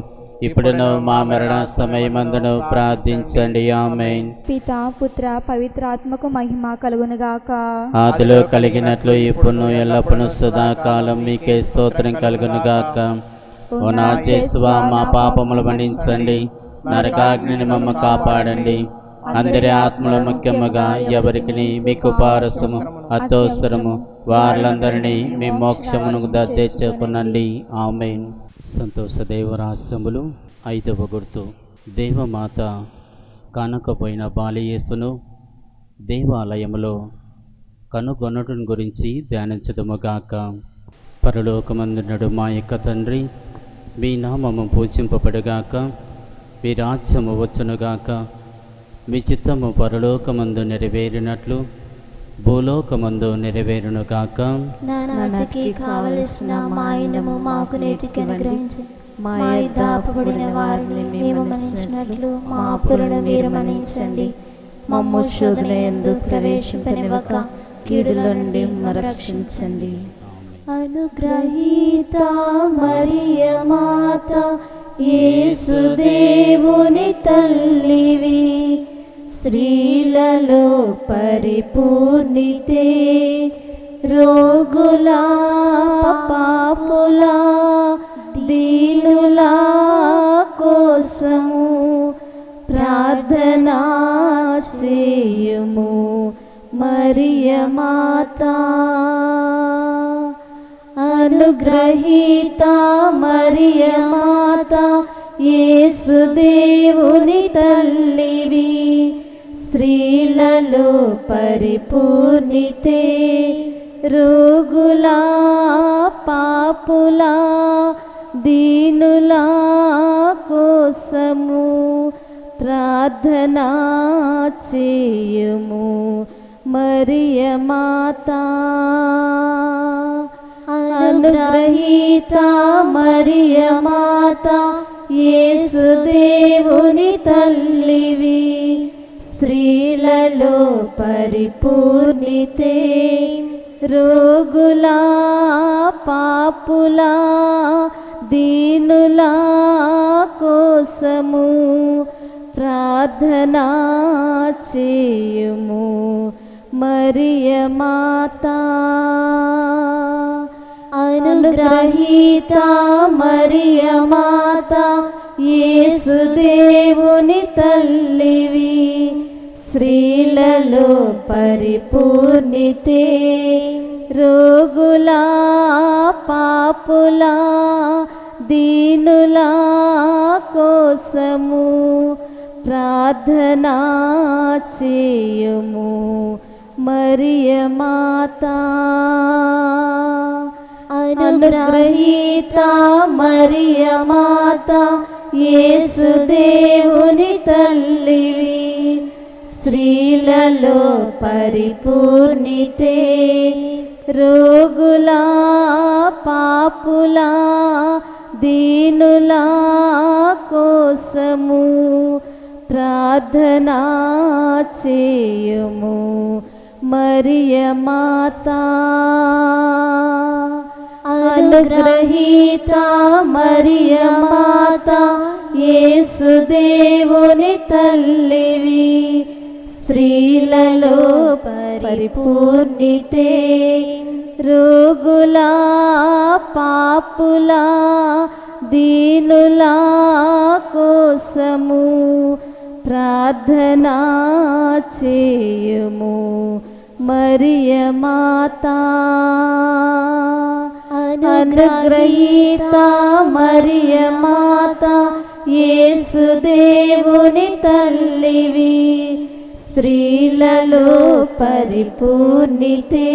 ఇప్పుడును మా మరణ సమయమందును ప్రార్థించండి. ఆమేన్. పిత పుత్ర పవిత్రాత్మకు మహిమ కలుగునుగాక. ఆదిలో కలిగినట్లు ఇప్పుడు ఎల్లప్పుడూ సదాకాలం మీకే స్తోత్రం కలుగునుగాక. ఓ నా యేసువా, మా పాపములు మన్నించండి, నరకాగ్నిని మమ్మ కాపాడండి, అందరి ఆత్మలు ముఖ్యముగా ఎవరికి మీకు పారసము అత్యవసరము వారందరినీ మీ మోక్షమును దర్శించుకునండి. ఆమేన్. సంతోష దేవరాస్యములు 5వ గుర్తు. దేవమాత కానకపోయిన బాలయేసును దేవాలయములో కనుగొనటం గురించి ధ్యానించదుముగాక. పరలోకమందునడు మా యొక్క తండ్రి, మీ నామము పూజింపబడుగాక, మీ రాజ్యము వచ్చునుగాక, మీ చిత్తము పరలోకమందు నెరవేరినట్లు భూలోకమందు నెరవేరునుగాక. నా నాటికి కావలసిన మా అన్నము మాకు నేటికి అనుగ్రహించి, మా యొద్ద అప్పుబడిన వారిని మేము మన్నించినట్లు మా అప్పులను మీరు మన్నించండి. మమ్ము శోధన యందు ప్రవేశింపనివ్వక కీడులో నుండి రక్షించండి. అనుగ్రహీత మరియ మాత, యేసుదేవుని తల్లివి, స్త్రీలలో పరిపూర్ణితే, రోగుల పాపుల దీనుల కోసము ప్రార్థనా చేయుము మరియ మాత. అనుగ్రహీత మరియ మాత, యేసుదేవుని తల్లివి, స్త్రీలలో పరిపూర్ణితే, రోగుల పాపుల దీనుల కోసము ప్రార్థనా చేయుము మరియ మాత. అనుగ్రహీత మరియ మాత, యేసుదేవుని తల్లివి, స్త్రీలలో పరిపూర్ణితే, రోగుల పాపుల దీనుల కోసము ప్రార్థనా చేయుము మరియ మాత. అనుగ్రహీత మరియ మాత, యేసుదేవుని తల్లివి, స్త్రీలలో పరిపూర్ణితే, రోగుల పాపుల దీనుల కోసము ప్రార్థనా చేయుము మరియ మాత. అనుగ్రహీత మరియ మాత, యేసుదేవుని తల్లివి, స్త్రీలలో పరిపూర్ణితే, రోగుల పాపుల దీనుల కోసము ప్రార్థనా చేయుము మరియ మాత. అనుగ్రహీత మరియ మాత, యేసుదేవుని తల్లివి, స్త్రీలలో పరిపూర్ణితే, రోగుల పాపుల దీనుల కోసము ప్రార్థనా చేయుము మరియ మాత. అనుగ్రహీత మరియ మాత, యేసుదేవుని తల్లివి, స్త్రీలలో పరిపూర్ణితే,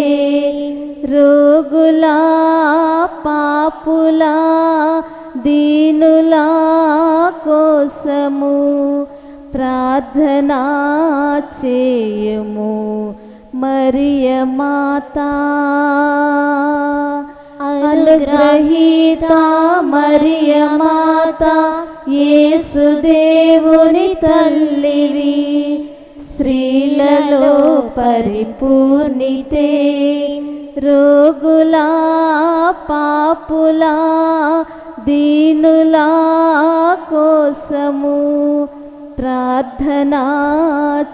రోగుల పాపుల దీనుల కోసము ప్రార్థనా చేయుము మరియ మాత. అనుగ్రహీత మరియ మాత, యేసుదేవుని తల్లివి, స్త్రీలలో పరిపూర్ణితే, రోగుల పాపుల దీనుల కోసము ప్రార్థనా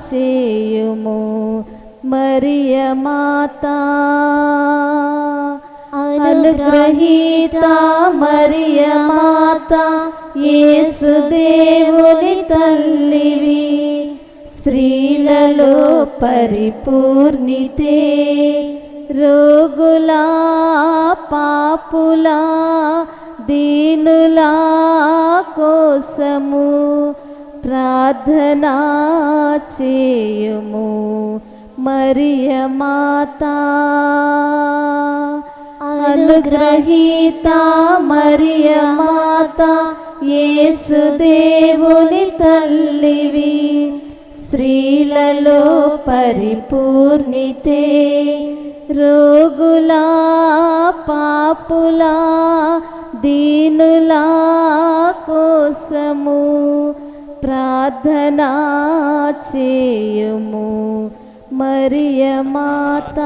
చేయుము మరియ మాత. అనుగ్రహీత మరియ మాత, యేసుదేవుని తల్లివి, స్త్రీలలో పరిపూర్ణితే, రోగుల పాపుల దీనుల కోసము ప్రార్థనా చేయుము మరియ మాత. అనుగ్రహీత మరియ మాత, యేసుదేవుని తల్లివి, స్త్రీలలో పరిపూర్ణితే, రోగుల పాపుల దీనుల కోసము ప్రార్థనా చేయుము మరియ మాత.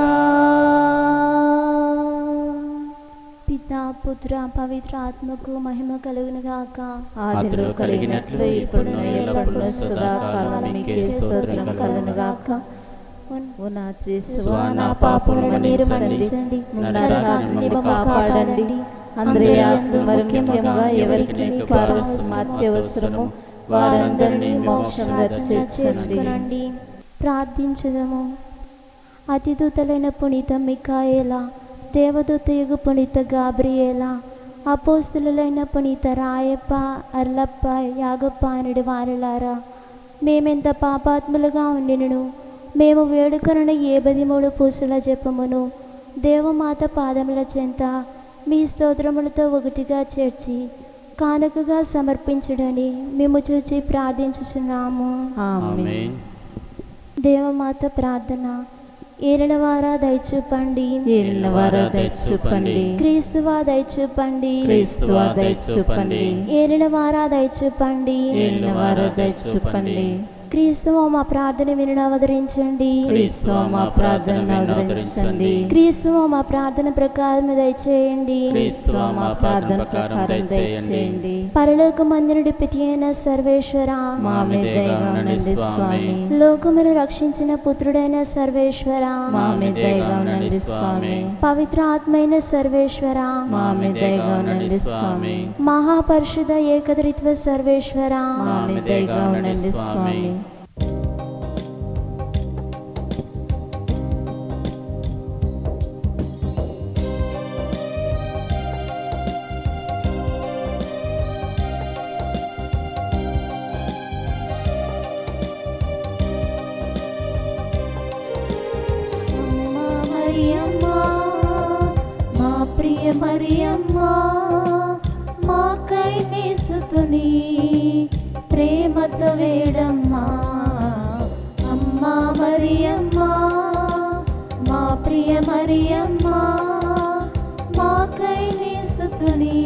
పితా పుత్ర పవిత్ర ఆత్మకు మహిమ కలుగును గాక. ఆదిలో కలిగినట్లు ఇప్పుడు ఎల్లప్పుడూ సదాకాలం మీకే స్తోత్రం కలుగును గాక. ఓ నా యేసువా, నా పాపములను మీరు మన్నించండి, నా నరకాగ్ని కాపాడండి. అందరి ఆత్మ మరి ముఖ్యంగా ఎవరికి పారవశ్యం అత్యవసరము వారందరినీ మోక్షం చేర్చండి. ప్రార్థించదము. అతిదూతలైన పునీత మికాయేలా, దేవదూతయుగు పునీత గాబ్రియేలా, అపోస్తులైన పునీత రాయప్ప, అర్లప్ప, యాగప్ప అనుడి వారలారా, మేమెంత పాపాత్ములుగా ఉండినను మేము వేడుకనున్న 73 పూసల జపమును దేవమాత పాదముల చెంత మీ స్తోత్రములతో ఒకటిగా చేర్చి కానుకగా సమర్పించుడని మేము చూచి ప్రార్థించుచున్నాము. ఆమేన్. దేవమాత ప్రార్థన. ఏలినవారా దయచూపండి, ఏలినవారా దయచూపండి, క్రీస్తువా దయచూపండి, క్రీస్తువా దయచూపండి, ఏలినవారా దయచూపండి, ఏలినవారా దయచూపండి. క్రీస్తువా మా ప్రార్థన విని అవతరించండి, క్రీస్తువా మా ప్రార్థన ఆదరించండి, క్రీస్తువా మా ప్రార్థన ప్రకారం దయచేయండి, క్రీస్తువా మా ప్రార్థన ప్రకారం దయచేయండి. పరలోకమందునుడి పితి అయిన సర్వేశ్వర, మా మీద దయగా ఉండండి స్వామి. లోకమును రక్షించిన పుత్రుడైన సర్వేశ్వర, మా మీద దయగా ఉండండి స్వామి. పవిత్ర ఆత్మైన సర్వేశ్వర, మా మీద దయగా ఉండండి స్వామి. మహాపరిషుద్ధ ఏకత్రిత్వ సర్వేశ్వర, మా మీద దయగా ఉండండి స్వామి. మా ప్రియ మరియమ్మ, మాకై నేసుతుని ప్రేమతో వేడమ్మా. అమ్మా మరియమ్మ, మా ప్రియ మరియమ్మ, మాకై నేసుతుని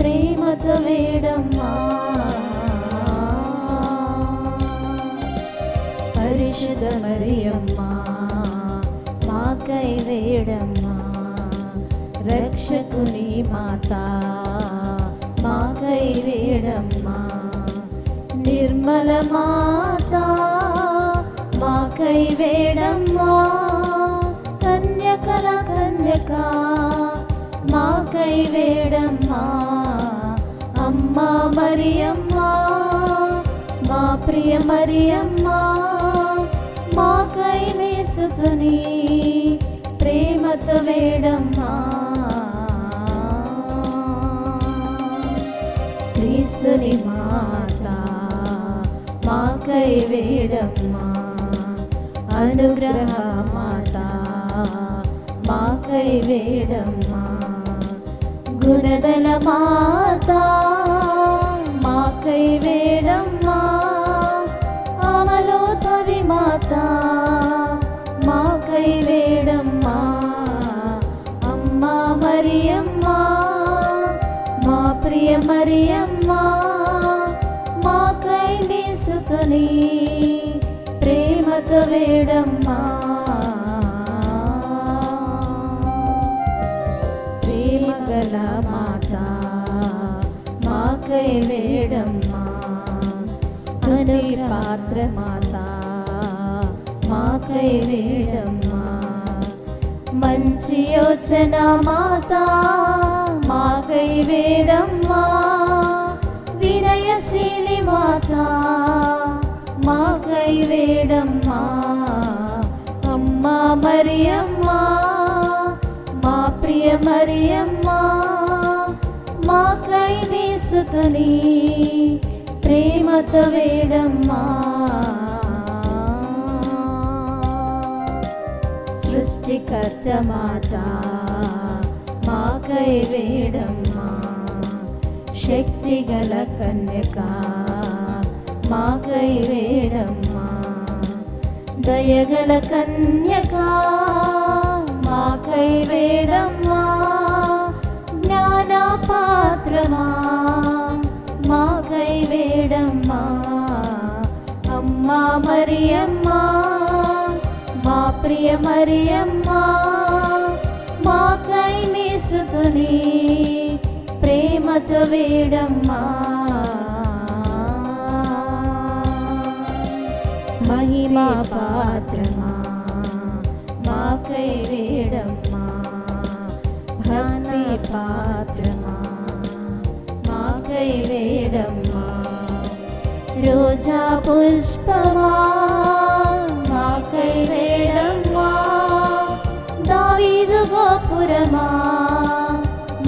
ప్రేమతో వేడమ్మా. పరిశుద్ధ మరియమ్మ మాకై వేడమ్మా, రక్షకుని మాత మాకై వేడమ్మా, నిర్మల మాత మాకై వేడమ్మా, కన్యకల కన్యక మాకై వేడమ్మా, అమ్మా మరియమ్మ మా ప్రియ మరియమ్మ మాకై వేసుకుని ప్రేమతో వేడమ్మా, క్రీస్తుని మాత మాకై వేడమ్మా, అనుగ్రహ మాత మాకై వేడమ్మా, గుణదల మాత మాకై వేడమ్మా, అమలో తవి మాత మాకై వేడమ్మా, అమ్మా మరియమ్మ మా ప్రియ మరియమ్మ మాకై వేసుకుని ప్రేమతో వేడమ్మా, ప్రేమగల మాత మాకై వేడమ్మా, స్తుతి పాత్ర మాత మాకై వేడమ్మా, మంచి యోచన మాత మాకై వేడమ్మా, వినయశీలి మాత మాకై వేడమ్మా, అమ్మా మరియమ్మ మా ప్రియ మరియమ్మ మాకై వేసుకుని ప్రేమతో వేడమ్మా, సృష్టికర్త మాత మాకై వేడమ్మా, శక్తిగల కన్యక మాకై వేడమ్మా, దయగల కన్యక మాకై వేడమ్మా, జ్ఞాన పాత్రమా మాకై వేడమ్మా, అమ్మా మరియమ్మ మా ప్రియ మరియమ్మ మాకై వేసుకుని ప్రేమతో వేడమ్మా, మహిమా పాత్రమా మాకై వేడమ్మా, భక్తి పాత్రమా మాకై వేడమ్మా, రోజా పుష్పమా మాకై వేడమ్మా, దావీదు గోపురమా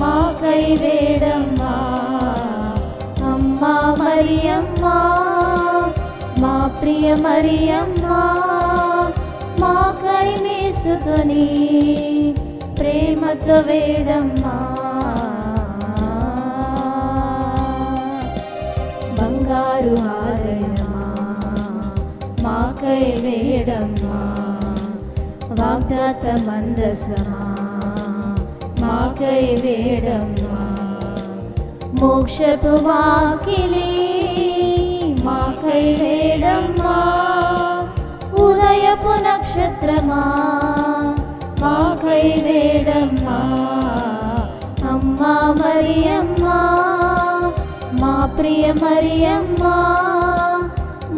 మాకై వేడమ్మా, అమ్మా మరియమ్మ మా ప్రియ మరియమ్మ మాకై వేసుకుని ప్రేమతో వేడమ్మా, బంగారు ఆలయమా మాకై వేడమ్మా, వాగ్దాత మందసమా మాకై వేడమ్మా, మోక్షపు వాకిలి మాకై వేడమ్మా, ఉదయపు నక్షత్రమా మాకై వేడమ్మా, అమ్మా మరియమ్మ మా ప్రియ మరియమ్మ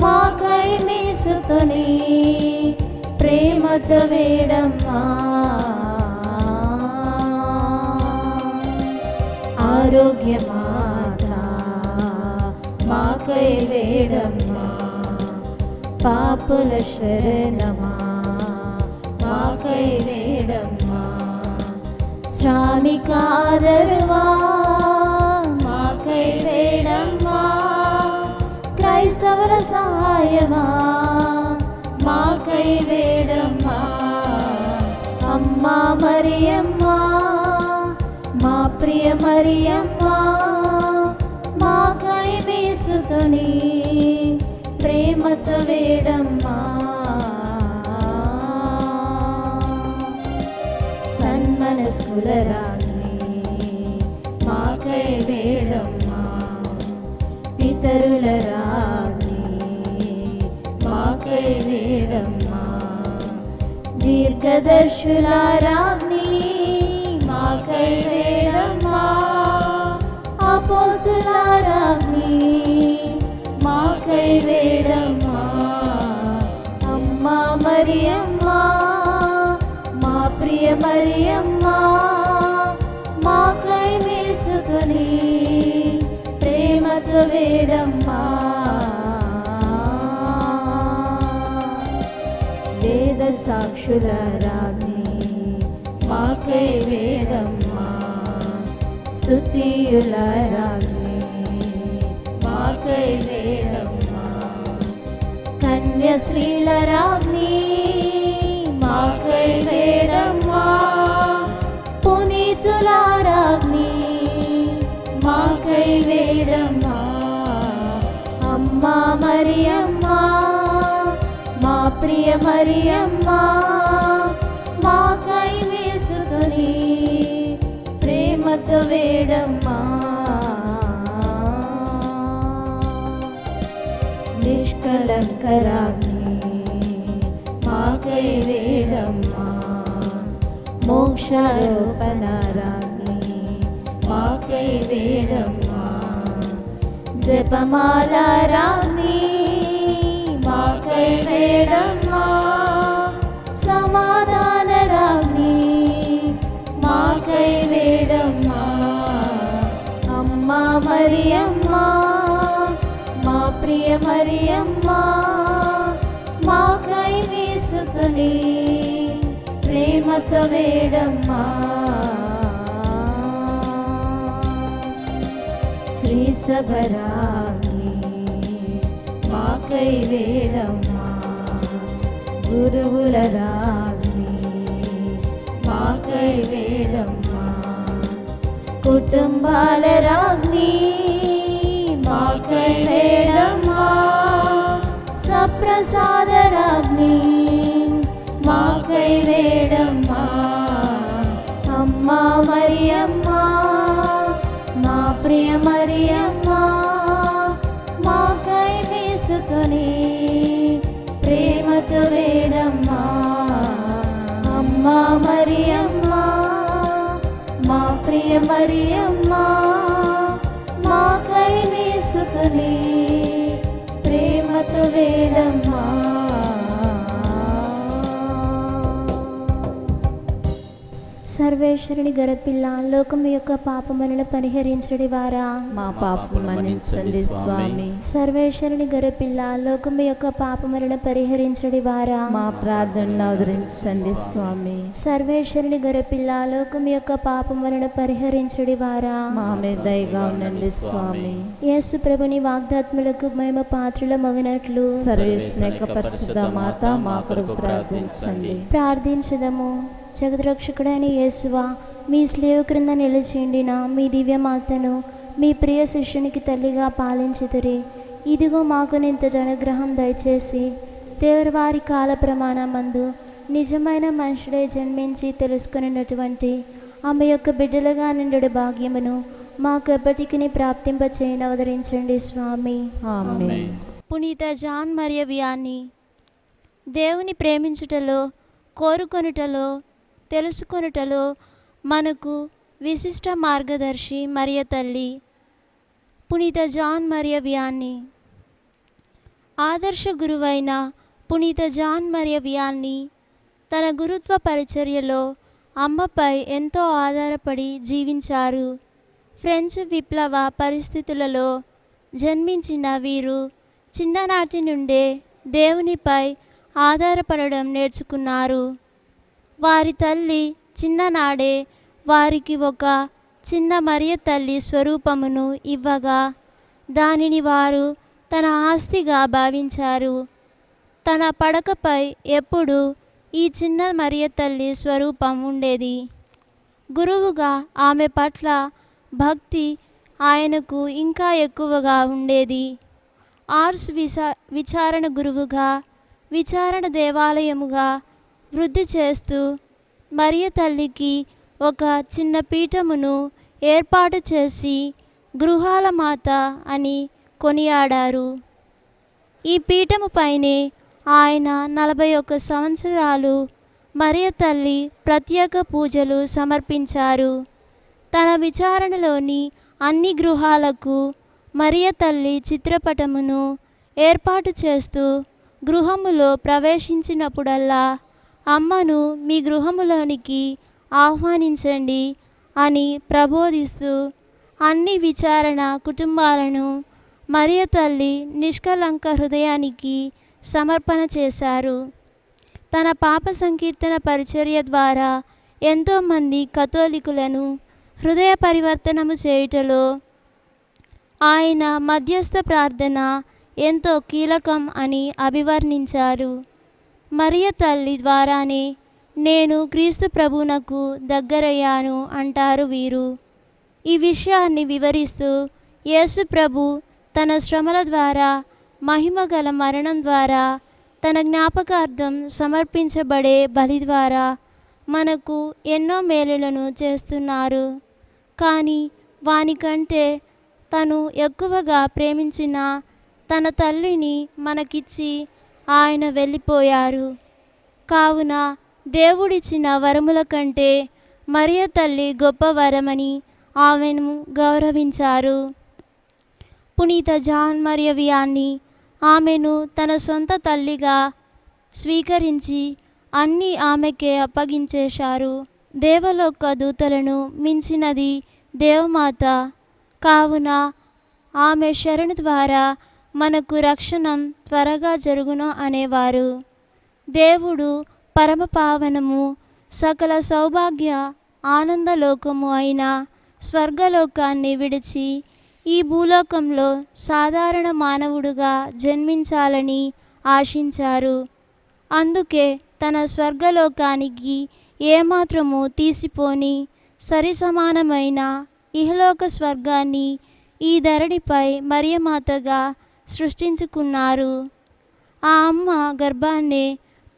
మాకై వేసుకుని ప్రేమతో వేడమ్మా, ఆరోగ్య మాత మాకై వేడమ్మా, పాపుల శరణమా మాకై వేడమ్మా, శ్రామికాదరువా మాకై వేడమ్మా, క్రైస్తవుల సహాయమా మాకై వేడమ్మా, అమ్మా మరియమ్మ మా ప్రియ మరియమ్మ మాకై వేసుకుని ప్రేమతో వేడమ్మా, సన్మనస్కుల రాణి మాకై వేడమ్మా, పితరుల రాణి మాకై వేడమ్మా, వేడమ్మా. దీర్ఘదర్శులారాజ్ఞి మాకై వేడమ్మా. అపోస్తులారాజ్ఞి మాకై వేడమ్మా. అమ్మా మరియమ్మా, మా ప్రియ మరియమ్మా, మాకై వేసుకొని ప్రేమతో వేడమ్మా. వేద సాక్షుల రాజ్ఞి మాకై వేడమ్మా. స్తుతియుల రాజ్ఞి మాకై వేడమ్మా. కన్య స్త్రీల రాజ్ఞి మాకై వేడమ్మా. పునీతుల రాజ్ఞి మాకై వేడమ్మా. అమ్మా మరియమ్మా, మా ప్రియ మరియమ్మా, మాకై వేసుకొని ప్రేమతో వేడమ్మా. నిష్కలంకరాజ్ఞి మాకై వేడమ్మా. మోక్షారోపణరాజ్ఞి మాకై వేడమ్మా. జపమాల రాజ్ఞి మాకై వేడమ్మా. సమాధాన రాజ్ఞి మాకై వేడమ్మా. అమ్మా మరియమ్మా, మా ప్రియ మరియమ్మా, మాకై వేసుకొని ప్రేమతో వేడమ్మా. శ్రీ సభరాజ్ఞి మాకై వేడమ్మా. గురువుల రాజ్ఞి మాకై వేడమ్మా. కుటుంబాల రాజ్ఞి మాకై వేడమ్మా. సప్రసాద రాజ్ఞి మాకై వేడమ్మా. అమ్మా మరియమ్మా, మా ప్రియ మరియమ్మా, మాకై వేసుకొని ప్రేమతో వేడమ్మా. అమ్మా మరియమ్మా, మా ప్రియ మరియమ్మా, మాకై వేసుకొని ప్రేమతో వేడమ్మా. సర్వేశ్వరుని గరపిల్ల, లోకము యొక్క పాపములను పరిహరించడి వారా, మా పాపము మన్నించండి స్వామి. సర్వేశ్వరుని గరపిల్ల, లోకము యొక్క పాపములను పరిహరించడి వారా, మా ప్రార్థనను ఆదరించండి స్వామి. సర్వేశ్వరుని గరపిల్ల, లోకము యొక్క పాపములను పరిహరించడి వారా, మా మీద దయగా ఉండండి స్వామి. యేసు ప్రభుని వాగ్దాత్ములకు మేము పాత్రల మగనట్లు సర్వేశ్వరుని యొక్క పరిశుద్ధ మాత మా కొరకు ప్రార్థించండి. ప్రార్థించదము. జగద్రక్షకుడైన యేసువా, మీ స్లేవ క్రింద నిలిచిండిన మీ దివ్యమాతను మీ ప్రియ శిష్యునికి తల్లిగా పాలించితిరి. ఇదిగో మాకు నింత జనగ్రహం దయచేసి దేవుడివారి కాల ప్రమాణమందు నిజమైన మనుషుడే జన్మించి తెలుసుకున్నటువంటి ఆమె యొక్క బిడ్డలుగా నిండు భాగ్యమును మాకు ఎప్పటికీ ప్రాప్తింపచేయని అవతరించండి స్వామి. ఆమేన్. పునీత జాన్ మరియ వియాని దేవుని ప్రేమించుటలో, కోరుకొనుటలో, తెలుసుకొనుటలో మనకు విశిష్ట మార్గదర్శి మరియ తల్లి. పునీత జాన్ మరియ వియాని ఆదర్శ గురువైన పునీత జాన్ మరియ వియాని తన గురుత్వ పరిచర్యలో అమ్మపై ఎంతో ఆధారపడి జీవించారు. ఫ్రెంచ్ విప్లవ పరిస్థితులలో జన్మించిన వీరు చిన్ననాటి నుండే దేవునిపై ఆధారపడడం నేర్చుకున్నారు. వారి తల్లి చిన్ననాడే వారికి ఒక చిన్న మరియ తల్లి స్వరూపమును ఇవ్వగా దానిని వారు తన ఆస్తిగా భావించారు. తన పడకపై ఎప్పుడూ ఈ చిన్న మరియ తల్లి స్వరూపం ఉండేది. గురువుగా ఆమె పట్ల భక్తి ఆయనకు ఇంకా ఎక్కువగా ఉండేది. ఆర్స్ విచారణ గురువుగా, విచారణ దేవాలయముగా వృద్ధి చేస్తూ మరియ తల్లికి ఒక చిన్న పీఠమును ఏర్పాటు చేసి గృహాల మాత అని కొనియాడారు. ఈ పీఠము పైనే ఆయన 41 సంవత్సరాలు మరియ తల్లి ప్రత్యేక పూజలు సమర్పించారు. తన విచారణలోని అన్ని గృహాలకు మరియ తల్లి చిత్రపటమును ఏర్పాటు చేస్తూ గృహములో ప్రవేశించినప్పుడల్లా అమ్మను మీ గృహములోనికి ఆహ్వానించండి అని ప్రబోధిస్తూ అన్ని విచారణ కుటుంబాలను మరియ తల్లి నిష్కలంక హృదయానికి సమర్పణ చేశారు. తన పాప సంకీర్తన పరిచర్య ద్వారా ఎంతోమంది కథోలికులను హృదయ పరివర్తనము చేయుటలో ఆయన మధ్యస్థ ప్రార్థన ఎంతో కీలకం అని అభివర్ణించారు. మరియ తల్లి ద్వారానే నేను క్రీస్తు ప్రభువునకు దగ్గరయ్యాను అంటారు వీరు. ఈ విషయాన్ని వివరిస్తూ యేసు ప్రభు తన శ్రమల ద్వారా, మహిమగల మరణం ద్వారా, తన జ్ఞాపకార్థం సమర్పించబడే బలి ద్వారా మనకు ఎన్నో మేలులను చేస్తున్నారు. కానీ వానికంటే తను ఎక్కువగా ప్రేమించిన తన తల్లిని మనకిచ్చి ఆయన వెళ్ళిపోయారు. కావున దేవుడిచ్చిన వరముల కంటే మరియ తల్లి గొప్ప వరమని ఆమెను గౌరవించారు. పునీత జాన్ మరియ వియాన్ని ఆమెను తన సొంత తల్లిగా స్వీకరించి అన్నీ ఆమెకే అప్పగించేశారు. దేవలోక దూతలను మించినది దేవమాత. కావున ఆమె శరణు ద్వారా మనకు రక్షణం త్వరగా జరుగును అనేవారు. దేవుడు పరమపావనము, సకల సౌభాగ్య ఆనందలోకము అయిన స్వర్గలోకాన్ని విడిచి ఈ భూలోకంలో సాధారణ మానవుడుగా జన్మించాలని ఆశించారు. అందుకే తన స్వర్గలోకానికి ఏమాత్రము తీసిపోని సరిసమానమైన ఇహలోక స్వర్గాన్ని ఈ ధరణిపై మరియమాతగా సృష్టించుకున్నారు. ఆ అమ్మ గర్భాన్నే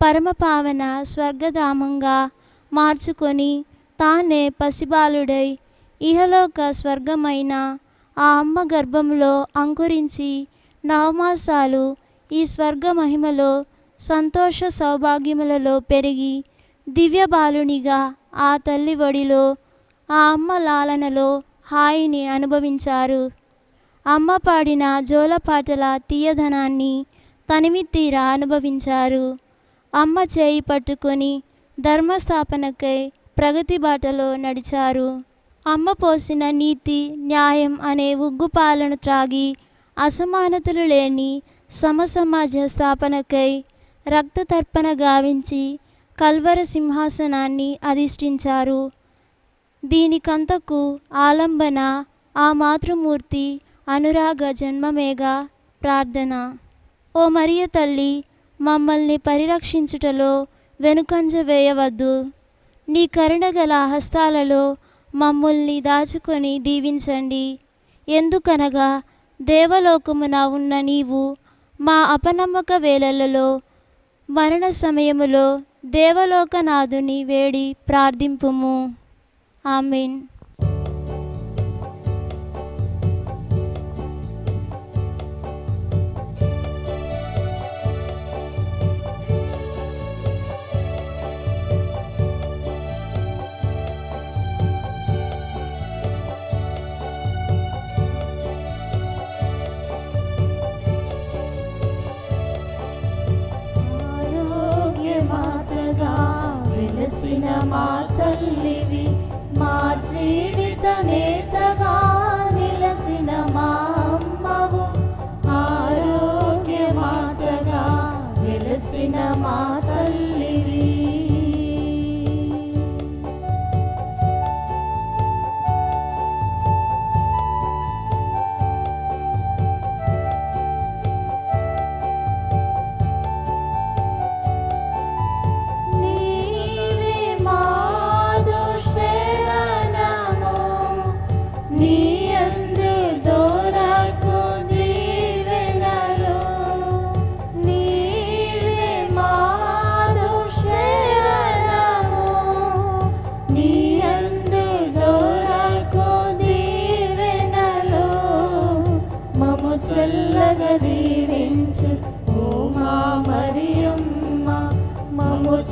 పరమపావన స్వర్గధామంగా మార్చుకొని తానే పసిబాలుడై ఇహలోక స్వర్గమైన ఆ అమ్మ గర్భంలో అంకురించి 9 మాసాలు ఈ స్వర్గ మహిమలో సంతోష సౌభాగ్యములలో పెరిగి దివ్య బాలునిగా ఆ తల్లి ఒడిలో, ఆ అమ్మ లాలనలో హాయిని అనుభవించారు. అమ్మ పాడిన జోలపాటల తీయదనాన్ని తనివితీరా అనుభవించారు. అమ్మ చేయి పట్టుకొని ధర్మస్థాపనకై ప్రగతి బాటలో నడిచారు. అమ్మ పోసిన నీతి, న్యాయం అనే ఉగ్గుపాలను త్రాగి అసమానతలు లేని సమసమాజ స్థాపనకై రక్తతర్పణ గావించి కల్వర సింహాసనాన్ని అధిష్ఠించారు. దీనికంతకు ఆలంబన ఆ మాతృమూర్తి అనురాగ జన్మమేగా ప్రార్థన. ఓ మరియ తల్లి, మమ్మల్ని పరిరక్షించుటలో వెనుకంజ వేయవద్దు. నీ కరుణగల హస్తాలలో మమ్మల్ని దాచుకొని దీవించండి. ఎందుకనగా దేవలోకమున ఉన్న నీవు మా అపనమ్మక వేళలలో, మరణ సమయములో దేవలోకనాథుని వేడి ప్రార్థింపుము. ఆమేన్. వెలసిన మా తల్లివి, మా జీవిత నేతగా నిలచిన మా అమ్మవు. ఆరోగ్య మాతగా వెలసిన మా తల్లివి.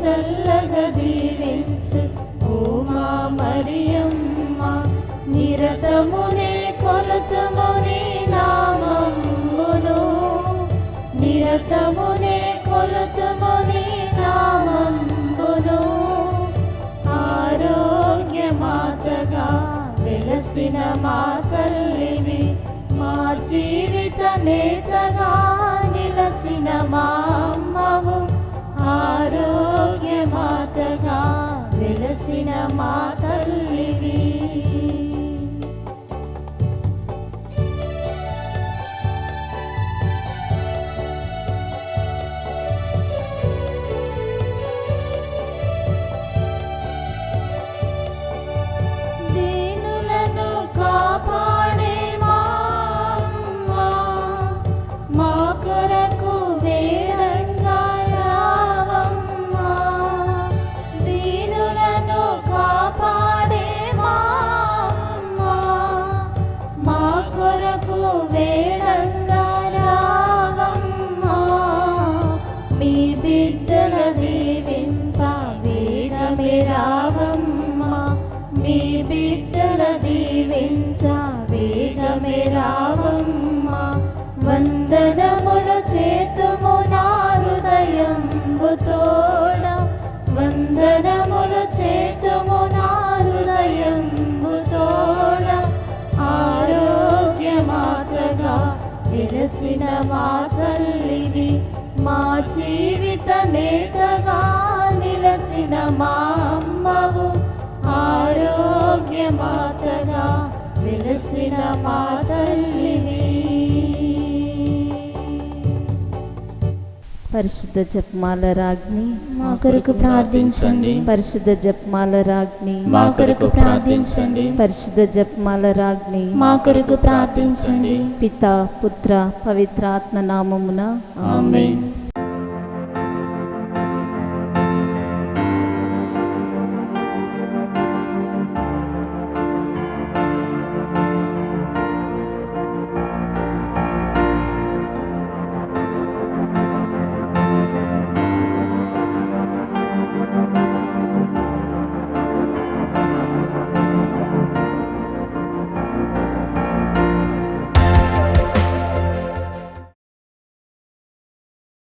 చల్లగా దీవించు ఓ మా మరియమ్మ నిరతమునే కొలుతుముని నామమును నిరతమునే కొలుతుముని నామమును ఆరోగ్యమాతగా వెలసిన మా తల్లివి మా జీవిత నేతగా నిలచిన మా అమ్మవు ఆరోగ్యమాతగా వెలసిన మా తల్లివి దీనులను కాపాడే మా అమ్మ మా కొరకు వేడంగా రావమ్మా దీనులను కాపాడే మా అమ్మ మా కొరకు వేడంగా రావమ్మా మీ బిడ్డల దీవించ వేగమే రావమ్మా మీ బిడ్డల దీవించ వేగమే రావమ్మా వందనములు చేతుము నా హృదయంబు తోడ వందనములు చేతుము నా హృదయంబు తోడ ఆరోగ్యమాతగా వెలసిన మా తల్లివి మా జీవిత నేతగా నిలచిన మా అమ్మవు ఆరోగ్యమాతగా వెలసిన మా తల్లివి పరిశుద్ధ జపమాల రాజ్ఞి మా కొరకు ప్రార్థించండి. పరిశుద్ధ జపమాల రాజ్ఞి మా కొరకు ప్రార్థించండి. పరిశుద్ధ జపమాల రాజ్ఞి మా కొరకు ప్రార్థించండి. పిత పుత్ర పవిత్రాత్మ నామమున ఆమేన్.